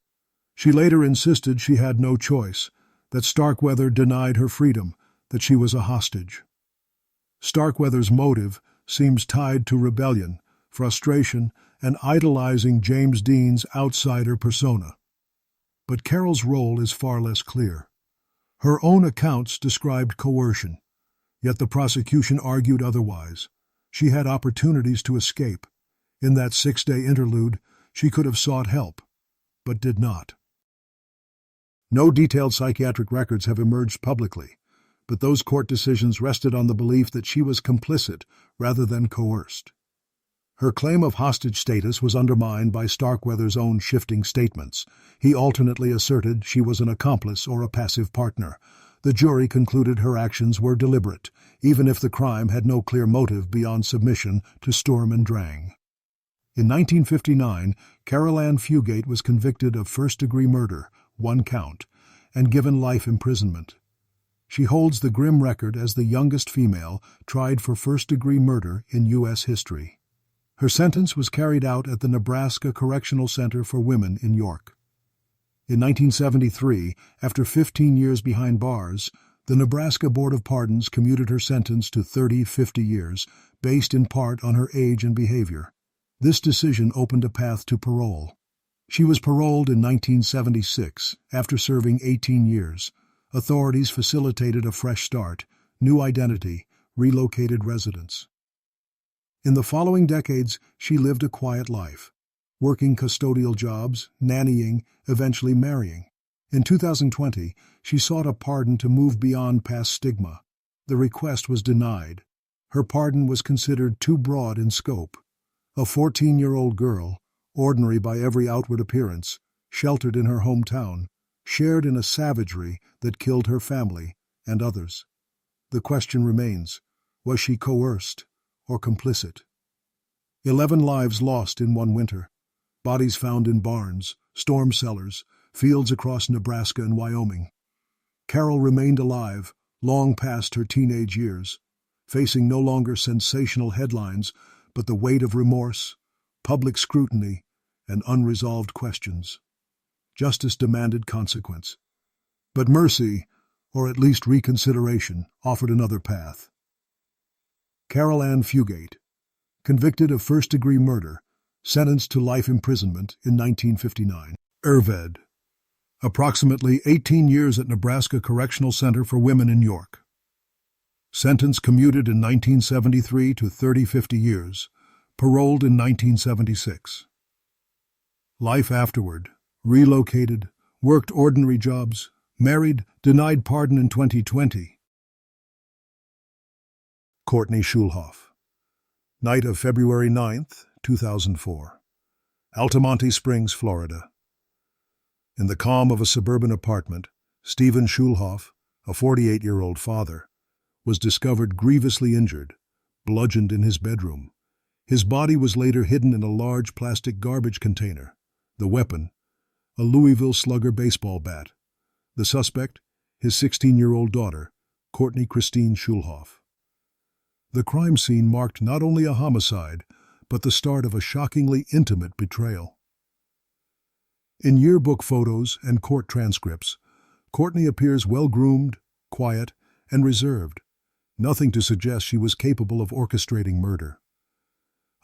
S1: She later insisted she had no choice, that Starkweather denied her freedom, that she was a hostage. Starkweather's motive seems tied to rebellion, frustration, and idolizing James Dean's outsider persona. But Carol's role is far less clear. Her own accounts described coercion, yet the prosecution argued otherwise. She had opportunities to escape. In that 6-day interlude, she could have sought help, but did not. No detailed psychiatric records have emerged publicly, but those court decisions rested on the belief that she was complicit rather than coerced. Her claim of hostage status was undermined by Starkweather's own shifting statements. He alternately asserted she was an accomplice or a passive partner. The jury concluded her actions were deliberate, even if the crime had no clear motive beyond submission to Sturm and Drang. In 1959, Carol Ann Fugate was convicted of first-degree murder, 1 count, and given life imprisonment. She holds the grim record as the youngest female tried for first-degree murder in U.S. history. Her sentence was carried out at the Nebraska Correctional Center for Women in York. In 1973, after 15 years behind bars, the Nebraska Board of Pardons commuted her sentence to 50 years, based in part on her age and behavior. This decision opened a path to parole. She was paroled in 1976, after serving 18 years. Authorities facilitated a fresh start, new identity, relocated residence. In the following decades, she lived a quiet life, working custodial jobs, nannying, eventually marrying. In 2020, she sought a pardon to move beyond past stigma. The request was denied. Her pardon was considered too broad in scope. A 14-year-old girl, ordinary by every outward appearance, sheltered in her hometown, shared in a savagery that killed her family and others. The question remains, was she coerced or complicit? 11 lives lost in one winter. Bodies found in barns, storm cellars, fields across Nebraska and Wyoming. Carol remained alive, long past her teenage years, facing no longer sensational headlines, but the weight of remorse, public scrutiny, and unresolved questions. Justice demanded consequence. But mercy, or at least reconsideration, offered another path. Carol Ann Fugate, convicted of first-degree murder, sentenced to life imprisonment in 1959. Erved, approximately 18 years at Nebraska Correctional Center for Women in York. Sentence commuted in 1973 to 50 years, paroled in 1976. Life afterward, relocated, worked ordinary jobs, married, denied pardon in 2020. Courtney Schulhof. Night of February 9, 2004. Altamonte Springs, Florida. In the calm of a suburban apartment, Stephen Schulhof, a 48-year-old father, was discovered grievously injured, bludgeoned in his bedroom. His body was later hidden in a large plastic garbage container. The weapon, a Louisville Slugger baseball bat. The suspect, his 16-year-old daughter, Courtney Christine Schulhof. The crime scene marked not only a homicide, but the start of a shockingly intimate betrayal. In yearbook photos and court transcripts, Courtney appears well-groomed, quiet, and reserved, nothing to suggest she was capable of orchestrating murder.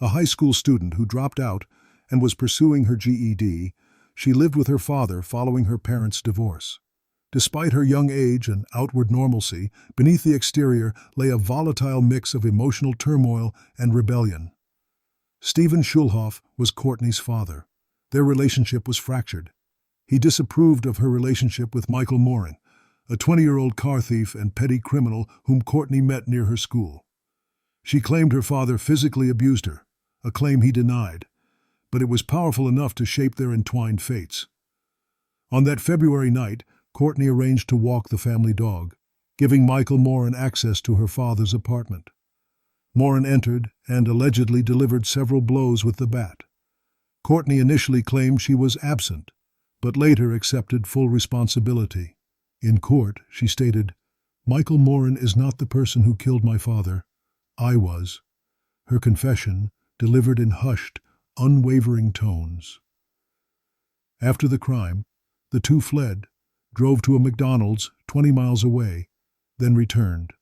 S1: A high school student who dropped out and was pursuing her GED, she lived with her father following her parents' divorce. Despite her young age and outward normalcy, beneath the exterior lay a volatile mix of emotional turmoil and rebellion. Stephen Schulhof was Courtney's father. Their relationship was fractured. He disapproved of her relationship with Michael Morin, a 20-year-old car thief and petty criminal whom Courtney met near her school. She claimed her father physically abused her, a claim he denied, but it was powerful enough to shape their entwined fates. On that February night, Courtney arranged to walk the family dog, giving Michael Morin access to her father's apartment. Morin entered and allegedly delivered several blows with the bat. Courtney initially claimed she was absent, but later accepted full responsibility. In court, she stated, Michael Morin is not the person who killed my father. I was. Her confession, delivered in hushed, unwavering tones. After the crime, the two fled, drove to a McDonald's 20 miles away, then returned.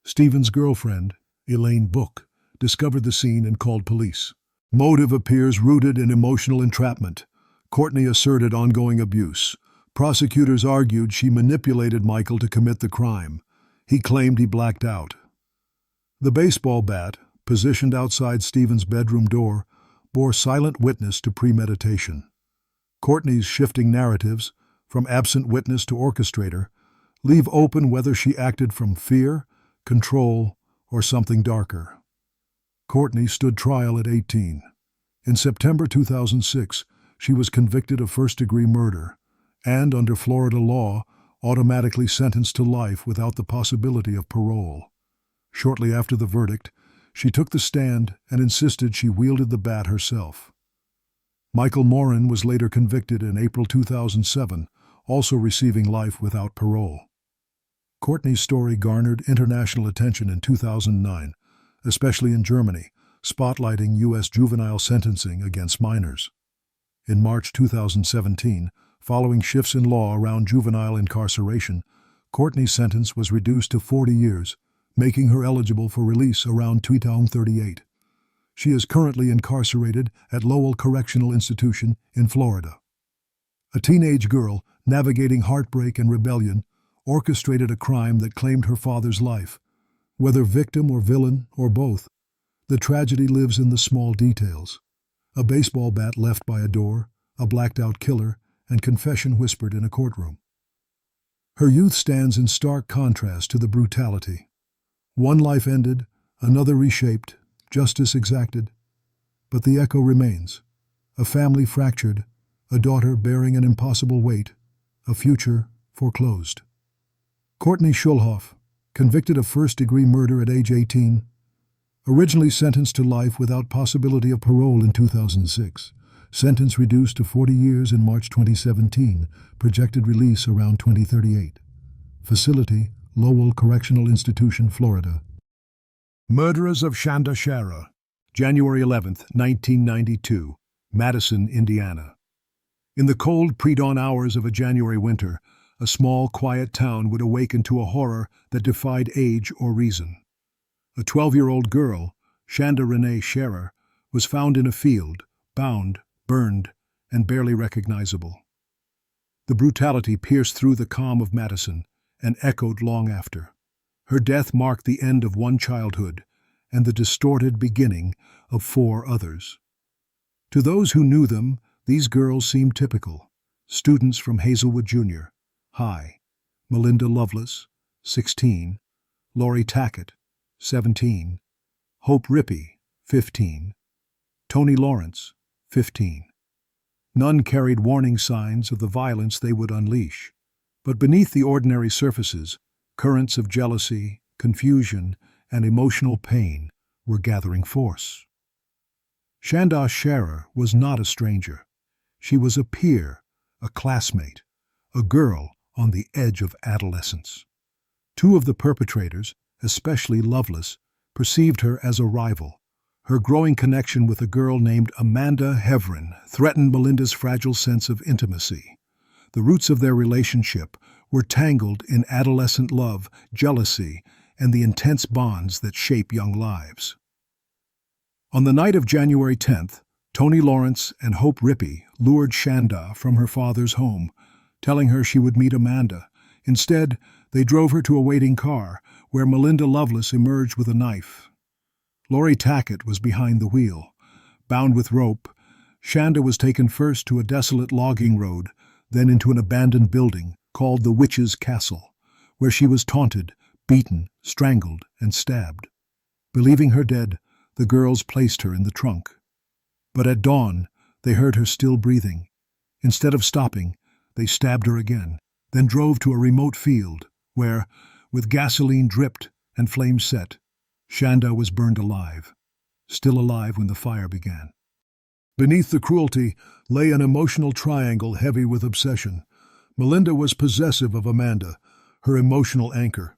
S1: Stephen's girlfriend, Elaine Book, discovered the scene and called police. Motive appears rooted in emotional entrapment. Courtney asserted ongoing abuse. Prosecutors argued she manipulated Michael to commit the crime. He claimed he blacked out. The baseball bat, positioned outside Stephen's bedroom door, bore silent witness to premeditation. Courtney's shifting narratives, from absent witness to orchestrator, leave open whether she acted from fear, control, or something darker. Courtney stood trial at 18. In September 2006, she was convicted of first-degree murder and, under Florida law, automatically sentenced to life without the possibility of parole. Shortly after the verdict, she took the stand and insisted she wielded the bat herself. Michael Morin was later convicted in April 2007, also receiving life without parole. Courtney's story garnered international attention in 2009, especially in Germany, spotlighting U.S. juvenile sentencing against minors. In March 2017, following shifts in law around juvenile incarceration, Courtney's sentence was reduced to 40 years, making her eligible for release around 2038. She is currently incarcerated at Lowell Correctional Institution in Florida. A teenage girl, navigating heartbreak and rebellion, orchestrated a crime that claimed her father's life. Whether victim or villain or both, the tragedy lives in the small details. A baseball bat left by a door, a blacked-out killer, and confession whispered in a courtroom. Her youth stands in stark contrast to the brutality. One life ended, another reshaped, justice exacted. But the echo remains. A family fractured, a daughter bearing an impossible weight, a future foreclosed. Courtney Schulhof, convicted of first-degree murder at age 18, originally sentenced to life without possibility of parole in 2006, sentence reduced to 40 years in March 2017, projected release around 2038. Facility, Lowell Correctional Institution, Florida. Murderers of Shandanda Sharer, January 11, 1992, Madison, Indiana. In the cold pre-dawn hours of a January winter, a small, quiet town would awaken to a horror that defied age or reason. A 12-year-old girl, Shandanda Sharer, was found in a field, bound, burned, and barely recognizable. The brutality pierced through the calm of Madison and echoed long after. Her death marked the end of one childhood and the distorted beginning of 4 others. To those who knew them, these girls seemed typical. Students from Hazelwood Junior High: Melinda Lovelace, 16, Lori Tackett, 17, Hope Rippey, 15, Tony Lawrence, 15. None carried warning signs of the violence they would unleash. But beneath the ordinary surfaces, currents of jealousy, confusion, and emotional pain were gathering force. Shandanda Sharer was not a stranger. She was a peer, a classmate, a girl on the edge of adolescence. 2 of the perpetrators, especially Lovelace, perceived her as a rival. Her growing connection with a girl named Amanda Hevrin threatened Melinda's fragile sense of intimacy. The roots of their relationship were tangled in adolescent love, jealousy, and the intense bonds that shape young lives. On the night of January 10th, Tony Lawrence and Hope Rippey lured Shandanda from her father's home, telling her she would meet Amanda. Instead, they drove her to a waiting car, where Melinda Lovelace emerged with a knife. Lori Tackett was behind the wheel. Bound with rope, Shandanda was taken first to a desolate logging road, then into an abandoned building called the Witch's Castle, where she was taunted, beaten, strangled, and stabbed. Believing her dead, the girls placed her in the trunk. But at dawn, they heard her still breathing. Instead of stopping, they stabbed her again, then drove to a remote field where, with gasoline dripped and flames set, Shandanda was burned alive, still alive when the fire began. Beneath the cruelty lay an emotional triangle heavy with obsession. Melinda was possessive of Amanda, her emotional anchor.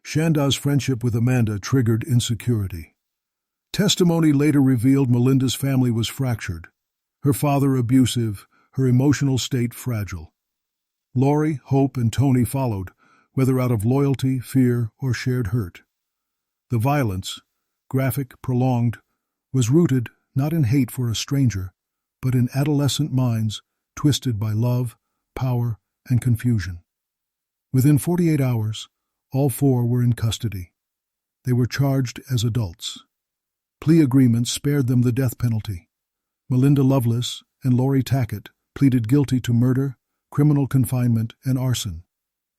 S1: Shanda's friendship with Amanda triggered insecurity. Testimony later revealed Melinda's family was fractured, her father abusive, her emotional state fragile. Laurie, Hope, and Tony followed, whether out of loyalty, fear, or shared hurt. The violence, graphic, prolonged, was rooted not in hate for a stranger, but in adolescent minds twisted by love, power, and confusion. Within 48 hours, all four were in custody. They were charged as adults. Plea agreements spared them the death penalty. Melinda Loveless and Laurie Tackett pleaded guilty to murder, criminal confinement, and arson,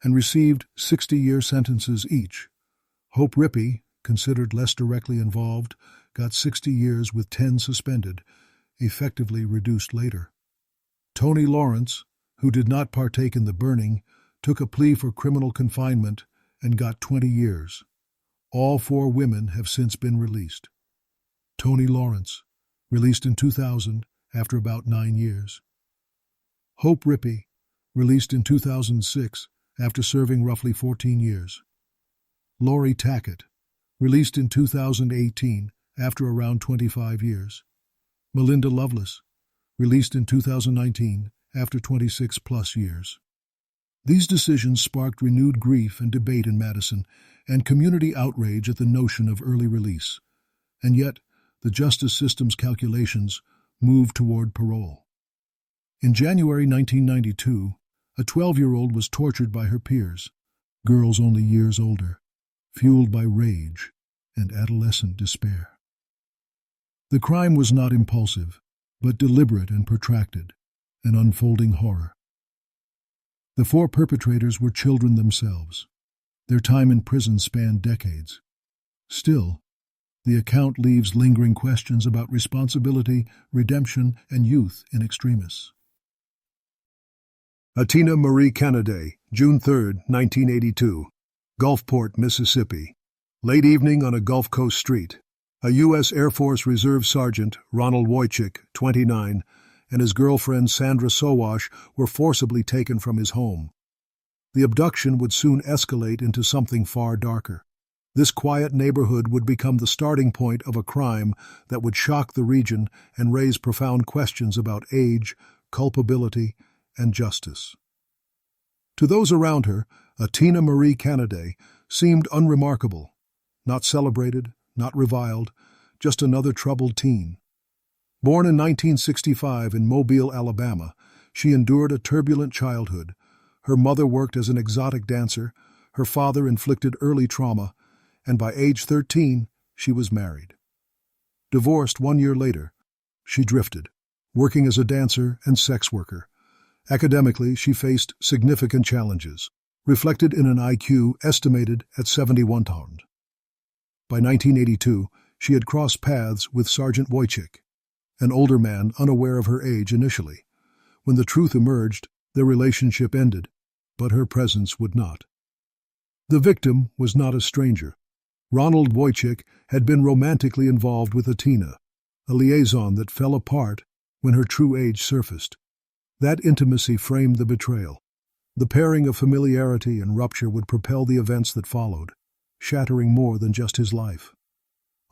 S1: and received 60-year sentences each. Hope Rippey, considered less directly involved, got 60 years with 10 suspended, effectively reduced later. Tony Lawrence, who did not partake in the burning, took a plea for criminal confinement and got 20 years. All four women have since been released. Tony Lawrence, released in 2000 after about 9 years. Hope Rippey, released in 2006 after serving roughly 14 years. Laurie Tackett, released in 2018 after around 25 years. Melinda Loveless, released in 2019 after 26-plus years. These decisions sparked renewed grief and debate in Madison and community outrage at the notion of early release. And yet, the justice system's calculations moved toward parole. In January 1992, a 12-year-old was tortured by her peers, girls only years older, fueled by rage and adolescent despair. The crime was not impulsive, but deliberate and protracted, an unfolding horror. The four perpetrators were children themselves. Their time in prison spanned decades. Still, the account leaves lingering questions about responsibility, redemption, and youth in extremis. Atina Marie Canaday, June 3, 1982. Gulfport, Mississippi. Late evening on a Gulf Coast street. A U.S. Air Force Reserve Sergeant, Ronald Wojcik, 29, and his girlfriend Sandra Sowash were forcibly taken from his home. The abduction would soon escalate into something far darker. This quiet neighborhood would become the starting point of a crime that would shock the region and raise profound questions about age, culpability, and justice. To those around her, Atina Marie Canaday seemed unremarkable, not celebrated, not reviled, just another troubled teen. Born in 1965 in Mobile, Alabama, she endured a turbulent childhood. Her mother worked as an exotic dancer, her father inflicted early trauma, and by age 13, she was married. Divorced 1 year later, she drifted, working as a dancer and sex worker. Academically, she faced significant challenges, reflected in an IQ estimated at 71. By 1982, she had crossed paths with Sergeant Wojcik, an older man unaware of her age initially. When the truth emerged, their relationship ended, but her presence would not. The victim was not a stranger. Ronald Wojcik had been romantically involved with Atina, a liaison that fell apart when her true age surfaced. That intimacy framed the betrayal. The pairing of familiarity and rupture would propel the events that followed, shattering more than just his life.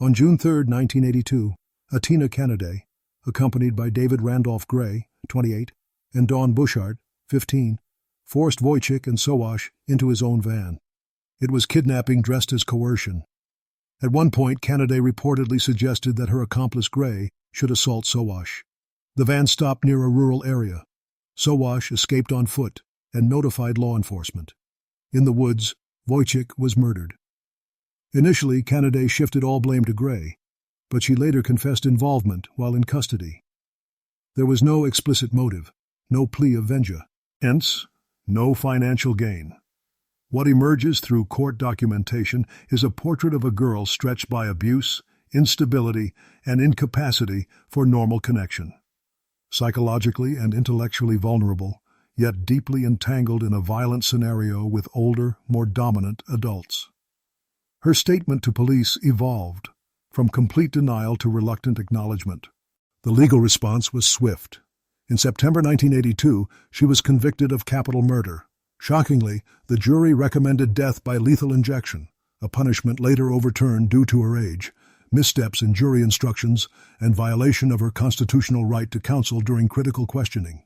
S1: On June 3, 1982, Atina Canaday, accompanied by David Randolph Gray, 28, and Dawn Bushart, 15, forced Wojcik and Sowash into his own van. It was kidnapping dressed as coercion. At one point, Canaday reportedly suggested that her accomplice Gray should assault Sowash. The van stopped near a rural area. Sowash escaped on foot and notified law enforcement. In the woods, Wojcik was murdered. Initially, Canaday shifted all blame to Gray, but she later confessed involvement while in custody. There was no explicit motive, no plea of vengeance, hence, no financial gain. What emerges through court documentation is a portrait of a girl stretched by abuse, instability, and incapacity for normal connection. Psychologically and intellectually vulnerable, yet deeply entangled in a violent scenario with older, more dominant adults. Her statement to police evolved, from complete denial to reluctant acknowledgement. The legal response was swift. In September 1982, she was convicted of capital murder. Shockingly, the jury recommended death by lethal injection, a punishment later overturned due to her age, missteps in jury instructions, and violation of her constitutional right to counsel during critical questioning.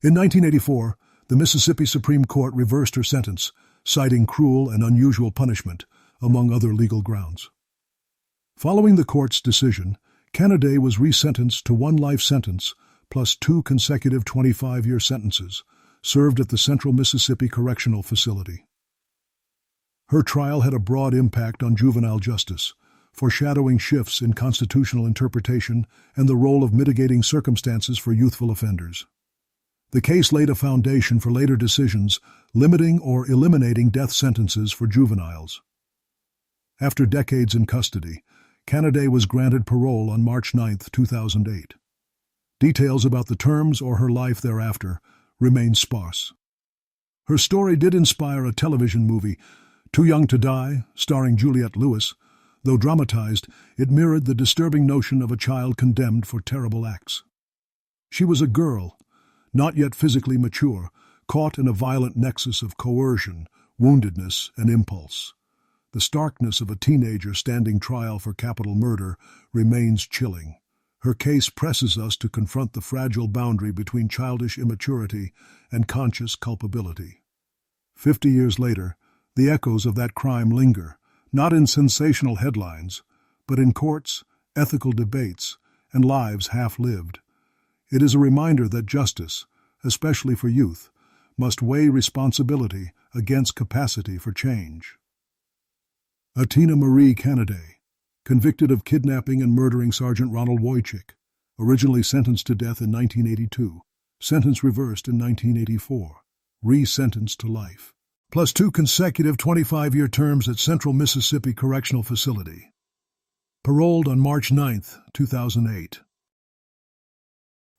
S1: In 1984, the Mississippi Supreme Court reversed her sentence, citing cruel and unusual punishment, among other legal grounds. Following the court's decision, Canaday was resentenced to one life sentence plus 2 consecutive 25-year sentences, served at the Central Mississippi Correctional Facility. Her trial had a broad impact on juvenile justice, foreshadowing shifts in constitutional interpretation and the role of mitigating circumstances for youthful offenders. The case laid a foundation for later decisions limiting or eliminating death sentences for juveniles. After decades in custody, Canaday was granted parole on March 9, 2008. Details about the terms or her life thereafter remain sparse. Her story did inspire a television movie, Too Young to Die, starring Juliette Lewis. Though dramatized, it mirrored the disturbing notion of a child condemned for terrible acts. She was a girl, not yet physically mature, caught in a violent nexus of coercion, woundedness, and impulse. The starkness of a teenager standing trial for capital murder remains chilling. Her case presses us to confront the fragile boundary between childish immaturity and conscious culpability. 50 years later, the echoes of that crime linger, not in sensational headlines, but in courts, ethical debates, and lives half-lived. It is a reminder that justice, especially for youth, must weigh responsibility against capacity for change. Atina Marie Canaday, convicted of kidnapping and murdering Sergeant Ronald Wojcik, originally sentenced to death in 1982, sentence reversed in 1984, re-sentenced to life, plus 2 consecutive 25-year terms at Central Mississippi Correctional Facility. Paroled on March 9, 2008.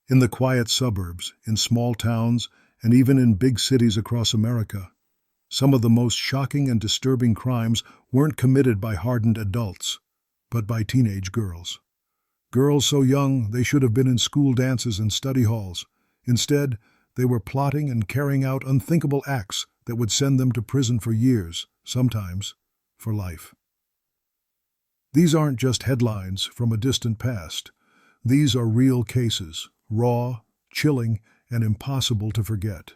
S1: In the quiet suburbs, in small towns, and even in big cities across America, some of the most shocking and disturbing crimes weren't committed by hardened adults, but by teenage girls. Girls so young they should have been in school dances and study halls. Instead, they were plotting and carrying out unthinkable acts that would send them to prison for years, sometimes for life. These aren't just headlines from a distant past. These are real cases, raw, chilling, and impossible to forget.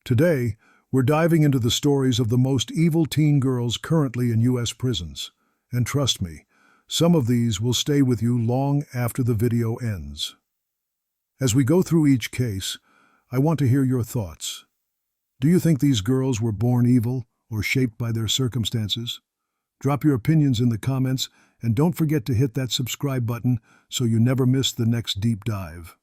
S1: Today, we're diving into the stories of the most evil teen girls currently in U.S. prisons. And trust me, some of these will stay with you long after the video ends. As we go through each case, I want to hear your thoughts. Do you think these girls were born evil or shaped by their circumstances? Drop your opinions in the comments, and don't forget to hit that subscribe button so you never miss the next deep dive.